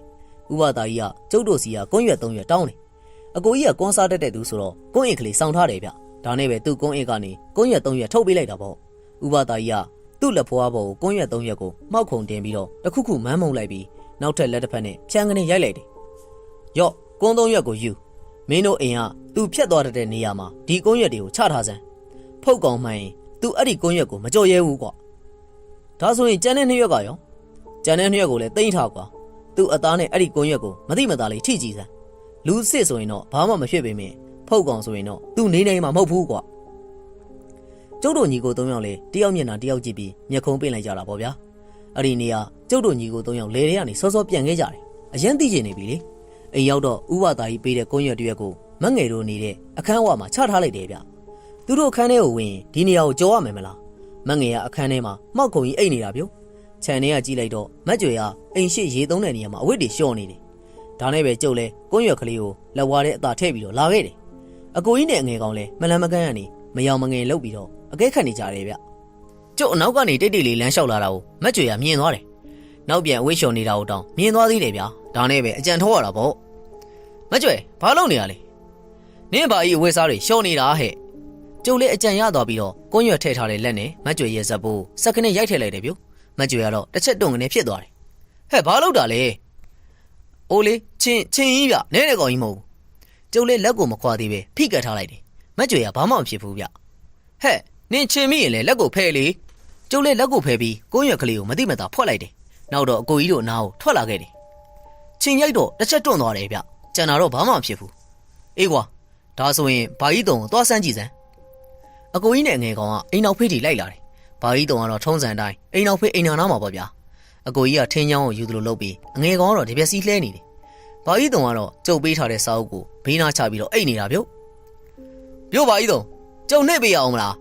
ဥပဒါကြီးကကျုပ်တို့စီကကွန်းရွက်3ရွက်တောင်းတယ်အကိုကြီးကကွန်းစားတတ်တဲ့သူဆိုတော့ကွန်းအင်ကလေးစောင်းထားတယ်ဗျဒါနဲ့ပဲသူ့ကွန်းအင်ကနေကွန်းရွက်3ရွက်ထုတ်ပေးလိုက်တာပေါ့ဥပဒါကြီးကသူ့လက်ဖွားပေါ်ကိုကွန်းရွက်3ရွက်ကိုမှောက်ခုံတင်ပြီးတော့တခုခုမန်းမုံလိုက်ပြီးနောက်ထပ်လက်တစ်ဖက်နဲ့ဖြန်းကနေရိုက်လိုက်တယ်ရော့ကွန်း3ရွက်ကိုယူမင်းတို့အိမ်ကသူဖြတ်သွားတဲ့နေရာမှာဒီကွန်းရွက်တွေကိုချထားစမ်းဖုတ်ကောင်မှန်ရင်သူအဲ့ဒီကွန်းရွက်ကိုမကြော်ရဲဘူးကွာဒါဆိုရင်ကျန်တဲ့2ရွက်ကရောကျန်တဲ့2ရွက်ကိုလည်းတိမ့်ထားကွာသူ့အသားနဲ့အဲ့ဒီကွန်းရွက်ကိုမသိမသာလေးထိကြည့်စမ်းလူစစ်ဆိုရင်တော့ဘာမှမဖြစ်ပေမဲ့ဖုတ်ကောင်ဆိုရင်တော့သူနေနေမှာမဟုတ်ဘူးကွာကျုပ်တို့ညီကို၃ယောက်လည်းတယောက်မျက်နှာတယောက်ကြည့်ပြီးမျက်ခုံးပင့်လိုက်ကြတာပေါ့ဗျာအဲ့ဒီနေရာကျုပ်တို့ညီကို၃ယောက်လေထဲကနေစောစောပြန်ခဲ့ကြတယ်အရင်သိကျင်နေပြီလေအိမ်ရောက်တော့ဥပဒါကြီးပေးတဲ့ကွန်းရွက်တရွက်ကိုမငယ်တို့နေတဲ့အခန်းဝမှာချထားလိုက်တယ်ဗျသူတို့အခန်းထဲကိုဝင်ရင်ဒီနေရာကိုကြော်ရမယ်မလားမငယ်ကအခန်းထဲမှာမှောက်ခုံကြီးအိတ်နေတာဗျခြံထဲကကြည့်လိုက်တော့မက်ကြွယ်ကအိမ်ရှိရေသုံးတဲ့နေရာမှာအဝတ်တွေလျှော်နေတယ်ဒါနဲ့ပဲကျုပ်လဲကွန်းရွက်ကလေးကိုလက်ဝါးထဲအသာထည့်ပြီးတော့လာခဲ့တယ်အကိုကြီးနဲ့အငယ်ကောင်လဲမလန်းမကန်းကနေမယောင်မငယ်လှုပ်ပြီးတော့အကဲခတ်နေကြတယ်ဗျကျုပ်အနောက်ကနေတိတ်တိတ်လေးလမ်းလျှောက်လာတာကိုမက်ကြွယ်ကမြင်သွားတယ်နောက်ပြန်အဝတ်လျှော်နေတာကိုတောင်မြင်သွားသေးတယ်ဗျဒါနဲ့ပဲအကြံထောရတာပေါ့မက်ကြွယ်ဘာလုပ်နေရလဲနင်းဘာကြီးအဝတ်စားတွေလျှော်နေတာဟဲ့ကျုပ်လည်းအကြံရသွားပြီးတော့ကွန်းရွက်ထည့်ထားတဲ့လက်နဲ့မက်ကြွယ်ရဲ့ဇက်ပိုးစက္ကနဲ့ရိုက်ထည့်လိုက်တယ်ဗျမက်ကြွယ်ကတော့တစ်ချက်တုံကနေဖြစ်သွားတယ်ဟဲ့ဘာလုပ်တာလဲအိုးလေချင်းကြီးဗျနဲတဲ့ကောင်ကြီးမဟုတ်ဘူးကျုပ်လည်းလက်ကိုမခွာသေးပဲဖိကတ်ထားလိုက်တယ်မက်ကြွယ်ကဘာမှမဖြစ်ဘူးဗျဟဲ့နင်ချင်းမိရင်လည်းလက်ကိုဖဲလေကျုပ်လည်းလက်ကိုဖဲပြီးကွန်းရွက်ကလေးကိုမသိမသာဖွက်လိုက်တယ်နောက်တော့အကိုကြီးတို့နားကိုထွက်လာခဲ့တယ်ချင်းရိုက်တော့တစ်ချက်တွန့်သွားတယ်ဗျကျန်တာတော့ဘာမှမဖြစ်ဘူးအေးကွာဒါဆိုရင်ဘာကြီးတုံကိုသွားစမ်းကြည့်စမ်းအကိုကြီးနဲ့ငယ်ကောင်ကအိမ်နောက်ဖေးတီလိုက်လာတယ်ဘာကြီးတုံကတော့ထုံးစံတိုင်းအိမ်နောက်ဖေးအိမ်နာနာမှာပေါ့ဗျာအကိုကြီးကထင်းချောင်းကိုယူသလိုလုပ်ပြီးအငယ်ကောင်ကတော့ဒီပြက်စီးလှဲနေတယ်ဘာကြီးတုံကတော့ကျုပ်ပေးထားတဲ့စာအုပ်ကိုဘေးနားချပြီးတော့အိတ်နေတာဗျဘာကြီးတုံကျုံနှိပ်ပေးရအောင်မလာ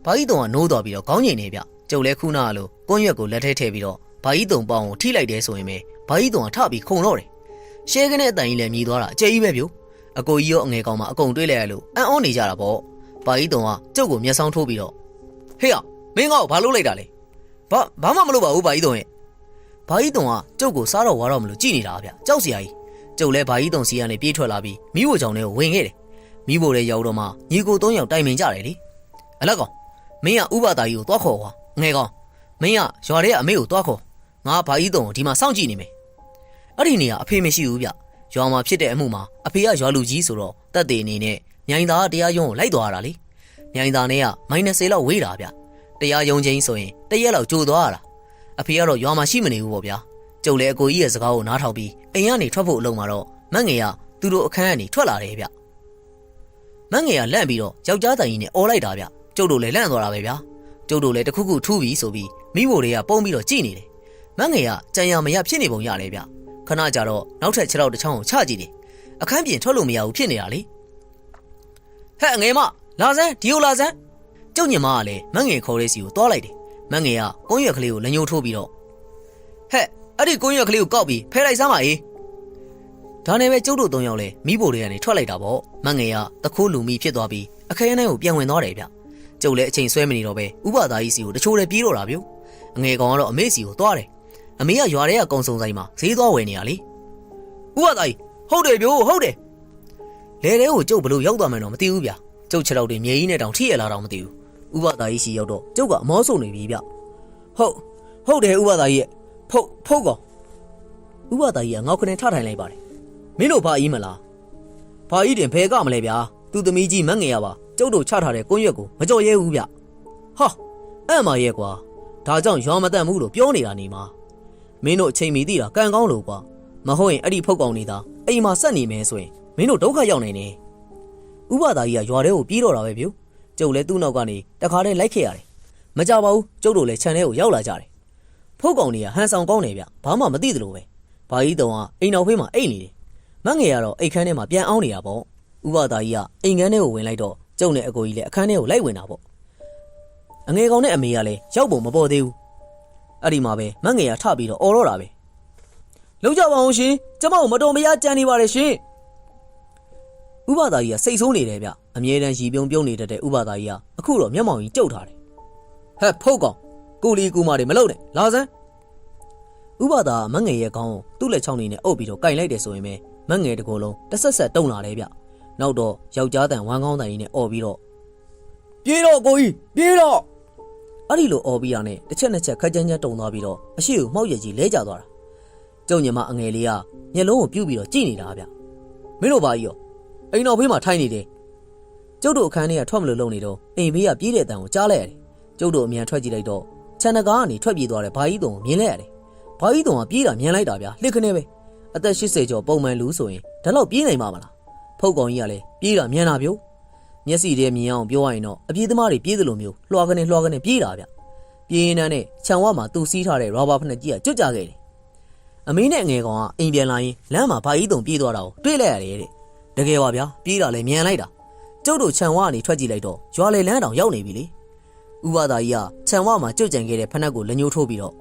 းဘာကြီးတုံကနိုးသွားပြီးတော့ခေါင်းငိန်နေဗျကျုပ်လဲခုနကလိုကွန်းရွက်ကိုလက်ထဲထည့်ပြီးတော့ဘာကြီးတုံပေါင်ကိုထိလိုက်တယ်ဆိုရင်ပဲဘာကြီးတုံကထပြီးခုန်တော့တယ်ရှဲကနေအတန်ကြီးလည်းမြည်သွားတာအကျယ်ကြီးပဲဗျအကိုကြီးရောအငယ်ကောင်မှအကုန်တွေးလိုက်ရလို့အံ့ဩနေကြတာပေါ့ဘာကြီးတုံကကျုပ်ကိုမျက်စောင်းထိုးပြီးတော့ဟေ့ရမင်းငါ့ကိုဘာလုပ်လိုက်တာလဲဘာမှမလုပ်ပါဘူးဘာကြီးတုံရဲ့ဘာကြီးတုံကကျုပ်ကိုစားတော့ဝါတော့မလို့ကြည်နေတာဗျကြောက်စရာကြီးကျုပ်လဲဘာကြီးတုံစီကနေပြေးထွက်လာပြီးမိဖို့ကြောင့်လည်းဝင်ခဲ့တယ်မိဖို့လည်းရောက်တော့မှညီကို၃ယောက်တိုင်ပင်ကြတယ်လေအလက်ကောင်မင်းကဥပဒါကြီးကိုသွားခေါ်ကွာငယ်ကောင်မင်းကရွာထဲကအမေကိုသွားခေါ်ငါဘာကြီးတုံကိုဒီမှာစောင့်ကြည့်နေမယ်အဲ့ဒီနေရာအဖေမရှိဘူးဗျရွာမှာဖြစ်တဲ့အမှုမှာအဖေကရွာလူကြီးဆိုတော့တက်သေးအနေနဲ့မြိုင်သားတရားရုံးကိုလိုက်သွားရတာလေမြိုင်သားနဲ့ကမိုင်20လောက်ဝေးတာဗျတရားရုံးချင်းဆိုရင်တရက်လောက်ကြိုသွားရတာအဖေကတော့ရွာမှာရှိမနေဘူးပေါ့ဗျာကျုပ်လည်းအကိုကြီးရဲ့စကားကိုနားထောင်ပြီးအိမ်ကနေထွက်ဖို့အလုံးမှာတော့မန့်ငယ်ကသူတို့အခန်းကနေထွက်လာတယ်ဗျမန့်ငယ်ကလန့်ပြီးတော့ယောက်ျားတိုင်ကြီးနဲ့အော်လိုက်တာဗျကျုပ်တို့လည်းလန့်သွားတာပဲဗျာကျုပ်တို့လည်းတခုခုထူးပြီးဆိုပြီးမိဖို့တွေကပုံပြီးတော့ကြည်နေတယ်မန့်ငယ်ကကြံရမရဖြစ်နေပုံရတယ်ဗျခဏကြာတော့နောက်ထပ်6လောက်တစ်ချောင်းကိုချကြည့်တယ်အခန်းပြင်ထွက်လို့မရဘူးဖြစ်နေတာလေဟဲ့ငယ်မလာစမ်းဒီကိုလာစမ်းကျုပ်ညမကလည်းမန့်ငယ်ခေါ်တဲ့စီကိုတွားလိုက်တယ်မန့်ငယ်ကကွန်းရွက်ကလေးကိုလက်ညှိုးထိုးပြီးတော့ဟဲ့အဲ့ဒီကွန်းရွက်ကလေးကိုကောက်ပြီးဖဲလိုက်စမ်းပါအေးဒါနဲ့ပဲကျုပ်တို့၃ယောက်လည်းမိဖို့တွေကနေထွက်လိုက်တာပေါ့မန့်ငယ်ကတခိုးလူမိဖြစ်သွားပြီးအခန်းထဲကိုပြန်ဝင်သွားတယ်ဗျကျုပ်လည်းအချိန်ဆွဲမနေတော့ပဲဥပဒါကြီးစီကိုတချိုးလည်းပြေးတော့တာဗျအငယ်ကောင်ကတော့အမေစီကိုတွားတယ်အမေကရွာထဲကကုံစုံဆိုင်မှာဈေးသွားဝယ်နေရလေဥပဒါကြီးဟုတ်တယ်ဗျဟုတ်တယ်လေထဲကိုကျုပ်ဘလို့ရောက်သွားမှန်းတော့မသိဘူးဗျကျုပ်6လောက်တွေမြေကြီးနဲ့တောင်ထိရလာတော့မသိဘူးဥပဒါကြီးစီရောက်တော့ကျုပ်ကအမောဆုံနေပြီဗျဟုတ် ဟုတ်တယ်ဥပဒါကြီးရဲ့ဖုတ်ကောင်ဥပဒါကြီးကငေါက်ခနဲ့ထထိုင်လိုက်ပါတယ်မင်းတို့ဘာကြီးမလားဘာကြီးတင်ဘဲကမလဲဗျာသူသမီးကြီးမငယ်ရပါကျုပ်တို့ချထားတဲ့ကွန်းရွက်ကိုမကြော်ရဲဘူးဗျဟာအဲ့မှာရဲ့ကွာဒါကြောင့်ရွာမတတ်ဘူးလို့ပြောနေတာနေမှာမင်းတို့အချိန်မီသိတာကံကောင်းလို့ကွာမဟုတ်ရင်အဲ့ဒီဖုတ်ကောင်နေတာအိမ်မှာဆက်နေမယ်ဆိုရင်မင်းတို့ဒုက္ခရောက်နေတယ်ဥပဒါကြီးကရွာထဲကိုပြေးတော့တာပဲဗျကျုပ်လည်းသူ့နောက်ကနေတခါတည်းလိုက်ခဲ့ရတယ်မကြပါဘူးကျုပ်တို့လည်းခြံထဲကိုရောက်လာကြတယ်ဖုတ်ကောင်တွေကဟန်ဆောင်ကောင်းနေဗျဘာမှမသိသလိုပဲဘာကြီးတုံကအိမ်နောက်ဖေးမှာအိတ်နေတယ်မငယ်ရတော့အိတ်ခမ်းထဲမှာပြန်အောင်နေတာပေါ့ဥပဒါကြီးကအိမ်ခမ်းထဲကိုဝင်လိုက်တော့ကျုပ်နဲ့အကိုကြီးလည်းအခန်းထဲကိုလိုက်ဝင်တာပေါ့အငယ်ကောင်နဲ့အမေကလည်းရောက်ပုံမပေါ်သေးဘူးအဲ့ဒီမှာပဲမငယ်ရထပြီးတော့အော်တော့တာပဲလုံးကြပါအောင်ရှင်ကျမကိုမတော်မရကြံနေပါတယ်ရှင်ဥပဒါကြီးကစိတ်ဆိုးနေတယ်ဗျအမြဲတမ်းရီပြုံနေတတ်တဲ့ဥပဒါကြီးကအခုတော့မျက်မှောင်ကြီးကျုပ်ထားတယ်ဟဲ့ဖုတ်ကောင်ကိုလီကူမာတွေမလုပ်နဲ့လာစမ်းဥပဒါမငယ်ရဲ့ခေါင်းကိုသူ့လက်ချောင်းနေနဲ့အုပ်ပြီးတော့ကင်လိုက်တယ်ဆိုရင်ပဲမငယ်တကောလုံးတဆက်ဆက်တုံလာတယ်ဗျနောက်တော့ယောက်ျားတန်ဝမ်းကောင်းတန်ကြီးနဲ့អော်ပြီးတော့ပြေးတော့ကိုကြီးပြေးတော့အဲ့ဒီလိုអော်ပြီးတာနဲ့တစ်ချက်နှစ်ချက်ခက်ကြမ်းကြမ်းတုံသွားပြီးတော့အရှိကိုမှောက်ရည်ကြီးလဲကျသွားတာကျုံညမအငယ်လေးကမျက်လုံးကိုပြုတ်ပြီးတော့ကြည့်နေတာဗျမင်းတို့ဘာကြီးရောအိမ်တော်ဖေးမှာထိုင်နေတယ်ကျုပ်တို့အခန်းထဲကထွက်မလို့လုံနေတော့အိမ်ဘေးကပြေးတဲ့အတန်ကိုကြားလိုက်ရတယ်ကျုပ်တို့အမြန်ထွက်ကြည့်လိုက်တော့ခြံတကားကနေထွက်ပြေးသွားတဲ့ဘာကြီးတုံကိုမြင်လိုက်ရတယ်ဘာကြီးတုံကပြေးတာမြင်လိုက်တာဗျလှစ်ခနဲပဲအသက်80ကျော်ပုံမှန်လူဆိုရင်ဒါတော့ပြေးနိုင်မှာမလားဖုတ်ကောင်ကြီးကလည်းပြေးတာမြင်တာဗျမျက်စိတည်းမြင်အောင်ပြောရရင်တော့အပြေးသမားတွေပြေးသလိုမျိုးလွှာကနေပြေးတာဗျပြေးနေနဲ့ခြံဝမှာသူ့စီးထားတဲ့ရာဘာဖက်ကြီးကကျွတ်ကြခဲ့တယ်အမေနဲ့ငယ်ကောင်ကအိမ်ပြန်လာရင်လမ်းမှာဘာကြီးတုံပြေးသွားတာကိုတွေ့လိုက်ရတယ်တဲ့တကယ်ပါဗျာပြေးတာလည်းမြင်လိုက်တာကျုပ်တို့ခြံဝကနေထွက်ကြည့်လိုက်တော့ရွာလေလမ်းတောင်ရောက်နေပြီလေဥပဒါကြီးကခြံဝမှာကျွတ်ကြံခဲ့တဲ့ဖက်ကိုလက်ညှိုးထိုးပြီးတော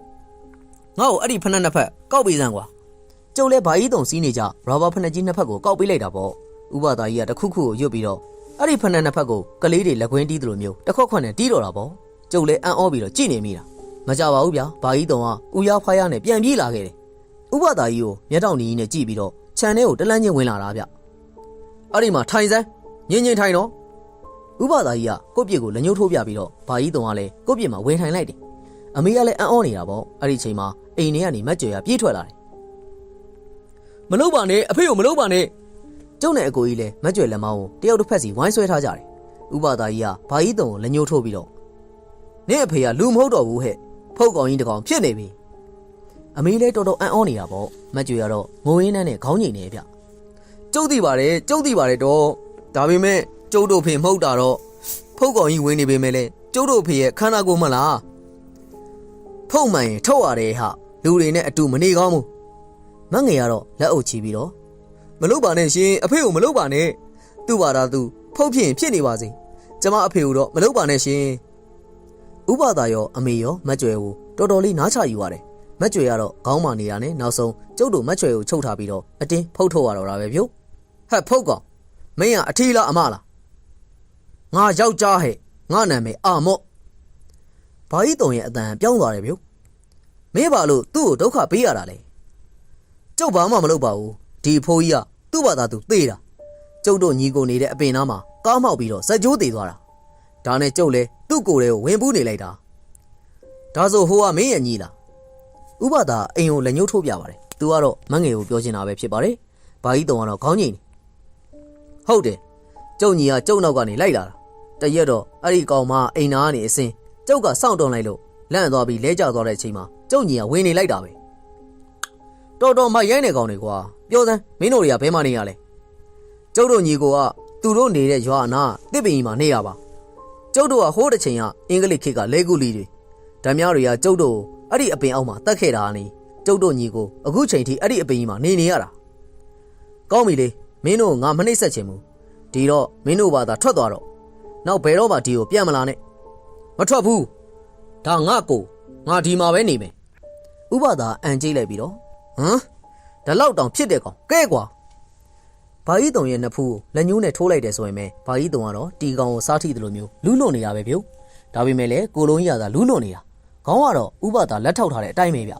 ့ငါ့ကိုအဲ့ဒီဖက်နှစ်ဖက်ကောက်ပေးစမ်းကွာကျုပ်လည်းဘာကြီးတုံစီးနေကြရာဘာဖက်ကြီးနှစ်ဖက်ကိုကောက်ပေးလိုက်တာပေါ့ဥပဒါကြီးကတခုခုကိုရွတ်ပြီးတော့အဲ့ဒီဖက်နှစ်ဖက်ကိုကလေးတွေလက်ကွင်းတီးသလိုမျိုးတစ်ခွက်ခွက်နဲ့တီးတော့တာပေါ့ကျုပ်လည်းအံ့ဩပြီးတော့ကြည့်နေမိတာမကြပါဘူးဗျာဘာကြီးတုံကဦးရဖားရနဲ့ပြန်ပြေးလာခဲ့တယ်ဥပဒါကြီးကိုမျက်တောင်နီးနဲ့ကြည့်ပြီးတော့ခြံထဲကိုတလန်းချင်းဝင်လာတာဗျအဲ့ဒီမှာထိုင်စမ်းငင်းထိုင်တော့ဥပဒါကြီးကကိုယ့်ပြစ်ကိုလက်ညှိုးထိုးပြပြီးတော့ဘာကြီးတုံကလည်းကိုယ့်ပြစ်မှာဝင်ထိုင်လိုက်တယ်အမေကလည်းအံ့ဩနေတာပေါ့အဲ့ဒီချိန်မှာအိမ်ထဲကနေမက်ကြွယ်ကပြေးထွက်လာတယ်မလုပ်ပါနဲ့အဖေကိုမလုပ်ပါနဲ့ကျုပ်နဲ့အကိုကြီးလည်းမက်ကြွယ်လက်မောင်းကိုတယောက်တစ်ဖက်စီဝိုင်းဆွဲထားကြတယ်ဥပဒါကြီးကဘာကြီးတုံကိုလက်ညှိုးထိုးပြီးတော့နင့်အဖေကလူမဟုတ်တော့ဘူးဟဲ့ဖုတ်ကောင်ကြီးတကောင်ဖြစ်နေပြီအမေလည်းတော်တော်အံ့ဩနေတာပေါ့မက်ကြွယ်ကတော့ငိုရင်းနဲ့ခေါင်းငိန်နေဗျကျုပ်သိပါတယ်တော့ဒါပေမဲ့ကျုပ်တို့ဖေမဟုတ်တာတော့ဖုတ်ကောင်ကြီးဝင်နေပေမဲ့လည်းကျုပ်တို့ဖေရဲ့ခန္ဓာကိုယ်မလားဖုတ်မှန်ရင်ထုတ်ရတယ်ဟာလူတွေနဲ့အတူမနေကောင်းဘူးမငယ်ကတော့လက်အုပ်ချပြီးတော့မလုပ်ပါနဲ့ရှင်အဖေကိုမလုပ်ပါနဲ့သူ့ဘာသာသူဖုတ်ဖြစ်ရင်ဖြစ်နေပါစေကျမအဖေကိုတော့မလုပ်ပါနဲ့ရှင်ဥပဒါရောအမေရောမက်ကြွယ်ကိုတော်တော်လေးနားချယူရတယ်မက်ကြွယ်ကတော့ခေါင်းမာနေတာနဲ့နောက်ဆုံးကျုပ်တို့မက်ကြွယ်ကိုချုပ်ထားပြီးတော့အတင်းဖုတ်ထုတ်ရတော့တာပဲဗျဟဲ့ဖုတ်ကောင်မင်းကအထီးလားအမလားငါယောက်ျားဟဲ့ငါနာမည်အာမော့ဘာကြီးတုံရဲ့အတန်ပြောင်းသွားတယ်ဗျမင်းဘာလို့သူ့ကိုဒုက္ခပေးရတာလဲကျုပ်ဘာမှမလုပ်ပါဘူးဒီဖိုးကြီးကသူ့ဘာသာသူသေတာကျုပ်တို့ညီကိုနေတဲ့အပင်နားမှာကားမောက်ပြီးတော့စက်ကြိုးသေးသွားတာဒါနဲ့ကျုပ်လည်းသူ့ကိုယ်တွေကိုဝင်ပူးနေလိုက်တာဒါဆိုဟိုကမင်းရဲ့ညီလားဥပဒါအိမ်ကိုလက်ညှိုးထိုးပြပါတယ်သူကတော့မငယ်ကိုပြောချင်တာပဲဖြစ်ပါတယ်ဘာကြီးတုံကတော့ခေါင်းငိန်ဟုတ်တယ်ကျုပ်ညီကကျုပ်နောက်ကနေလိုက်လာတာတရက်တော့အဲ့ဒီကောင်မအိမ်နာကနေအစင်းကျုပ်ကစောင့်တုံလိုက်လို့လန့်သွားပြီးလဲကျသွားတဲ့အချိန်မှာကျုပ်ညီကဝင်နေလိုက်တာပဲတော်မရိုင်းနေကောင်တွေကွာပြောစမ်းမင်းတို့တွေကဘဲမနေရလဲကျုပ်တို့ညီကိုကသူတို့နေတဲ့ရွာနာတစ်ပင်ကြီးမှာနေရပါကျုပ်တို့ကဟိုးတစ်ချိန်ကအင်္ဂလိပ်ခေတ်ကလဲကူလီတွေဓာမြတွေကကျုပ်တို့အဲ့ဒီအပင်အောက်မှာတတ်ခဲ့တာနေကျုပ်တို့ညီကိုအခုချိန်ထိအဲ့ဒီအပင်ကြီးမှာနေရတာကောင်းပြီလေမင်းတို့ငါမနှိမ့်ဆက်ချင်ဘူးဒီတော့မင်းတို့ဘာသာထွက်သွားတော့နောက်ဘယ်တော့မှဒီကိုပြန်မလာနဲ့မထွက်ဘူးဒါငါဒီမှာပဲနေမယ်ဥပဒါအန်ကြိတ်လိုက်ပြီးတော့ဒါလောက်တောင်ဖြစ်တဲ့ကောင်ကဲကွာဘာကြီးတုံရဲ့နှစ်ဖူးကိုလက်ညှိုးနဲ့ထိုးလိုက်တယ်ဆိုရင်ပဲဘာကြီးတုံကတော့တီကောင်ကိုစားထိတယ်လို့မျိုးလူးလွန်နေတာပဲဗျဒါပေမဲ့လည်းကိုလုံးကြီးကသာလူးလွန်နေတာခေါင်းကတော့ဥပဒါလက်ထောက်ထားတဲ့အတိုင်းပဲဗျ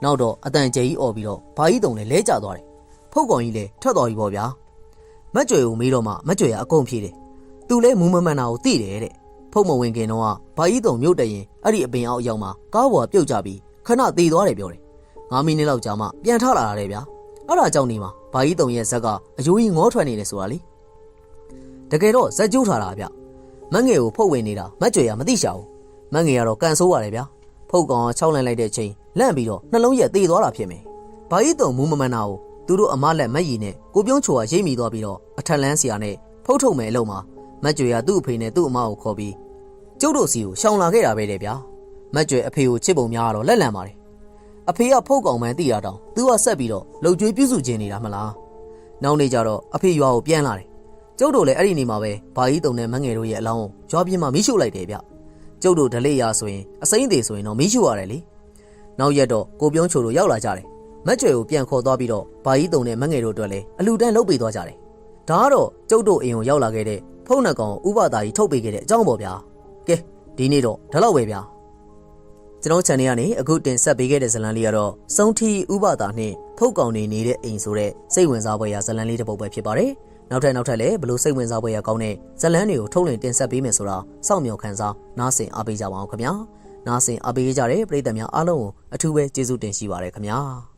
နောက်တော့အတန်ကျဲကြီးអော်ပြီးတော့ဘာကြီးတုံလည်းလဲကျသွားတယ်ဖုတ်ကောင်ကြီးလည်းထွက်သွားပြီပေါ့ဗျာမက်ကြွယ်ကိုမေးတော့မှမက်ကြွယ်ကအကုန်ဖြေတယ်သူလည်းမူးမမှန်တာကိုသိတယ်တဲ့ဖုတ်မဝင်ခင်တော့ဘာကြီးတုံမြို့တရင်အဲ့ဒီအပင်အောက်ရောက်မှာကားပေါ်ပြုတ်ကြပြီး ခဏသေးသွားတယ်ပြောတယ်9 မိနစ်လောက်ကြာမှပြန်ထလာရတယ်ဗျာအဲ့ဒါကြောင့်နေမှာဘာကြီးတုံရဲ့ဇက်ကအယိုးကြီးငေါထွက်နေတယ်ဆိုတာလေတကယ်တော့ဇက်ကျိုးထားတာဗျမငယ်ကိုဖုတ်ဝင်နေတာမကြွယ်ရမသိရှာဘူးမငယ်ကတော့ကန်ဆိုးရတယ်ဗျာဖုတ်ကောင်6လန့်လိုက်တဲ့အချိန်လန့်ပြီးတော့နှလုံးရက်သေးသွားတာဖြစ်မယ်ဘာကြီးတုံမူးမမှန်တာကိုသူတို့အမလက်မက်ရည်နဲ့ကိုပြုံးချိုကရိပ်မိသွားပြီးတော့အထက်လန်းဆရာနဲ့ဖုတ်ထုတ်မယ်အလုံးမှာမကြွယ်ရသူ့အဖေနဲ့သူ့အမကိုခေါ်ပြီးကျုပ်တို့စီကိုရှောင်လာခဲ့တာပဲတဲ့ဗျာမကြွယ်အဖေကိုချစ်ပုံများတော့လက်လန့်ပါတယ်အဖေကဖုတ်ကောင်မှန်းသိတာတောင်သူကဆက်ပြီးတော့လှုပ်ကြွေးပြုစုခြင်းနေတာမလားနောက်နေ့ကျတော့အဖေရွာကိုပြန်လာတယ်ကျုပ်တို့လည်းအဲ့ဒီနေ့မှာပဲဘာကြီးတုံနဲ့မငယ်တို့ရဲ့အလောင်းကိုရွာပြင်းမှာမိရှုလိုက်တယ်ဗျကျုပ်တို့ဓလေ့ရဆိုရင်အစိမ့်သေးဆိုရင်တော့မိရှုရတယ်လေနောက်ရက်တော့ကိုပြုံးချိုတို့ရောက်လာကြတယ်မက်ကြွယ်ကိုပြန်ခေါ်သွားပြီးတော့ဘာကြီးတုံနဲ့မငယ်တို့အတွက်လည်းအလူတန်းလုပ်ပေးသွားကြတယ်ဒါကတော့ကျုပ်တို့အိမ်ကိုရောက်လာခဲ့တဲ့ဖုန်းနှကောင်ဥပဒါကြီးထုတ်ပေးခဲ့တဲ့အကြောင်းပေါ့ဗျာကဲဒီနေ့တော့ဒါတော့ပဲဗျာကျွန်တော် channel ကနေအခုတင်ဆက်ပေးခဲ့တဲ့ဇာတ်လမ်းလေးကတော့စုံထီဥပဒါနှင့်ဖုတ်ကောင်နေနေတဲ့အိမ်ဆိုတဲ့စိတ်ဝင်စားဖွယ်ရာဇာတ်လမ်းလေးတစ်ပုဒ်ပဲဖြစ်ပါတယ်နောက်ထပ်လည်းဘလို့စိတ်ဝင်စားဖွယ်ရာကောင်းတဲ့ဇာတ်လမ်းတွေကိုထုတ်လွှင့်တင်ဆက်ပေးမယ်ဆိုတာစောင့်မျှော်ခံစားနားဆင်အားပေးကြပါအောင်ခင်ဗျာနားဆင်အားပေးကြတဲ့ပရိသတ်များအားလုံးကိုအထူးပဲကျေးဇူးတင်ရှိပါတယ်ခင်ဗျာ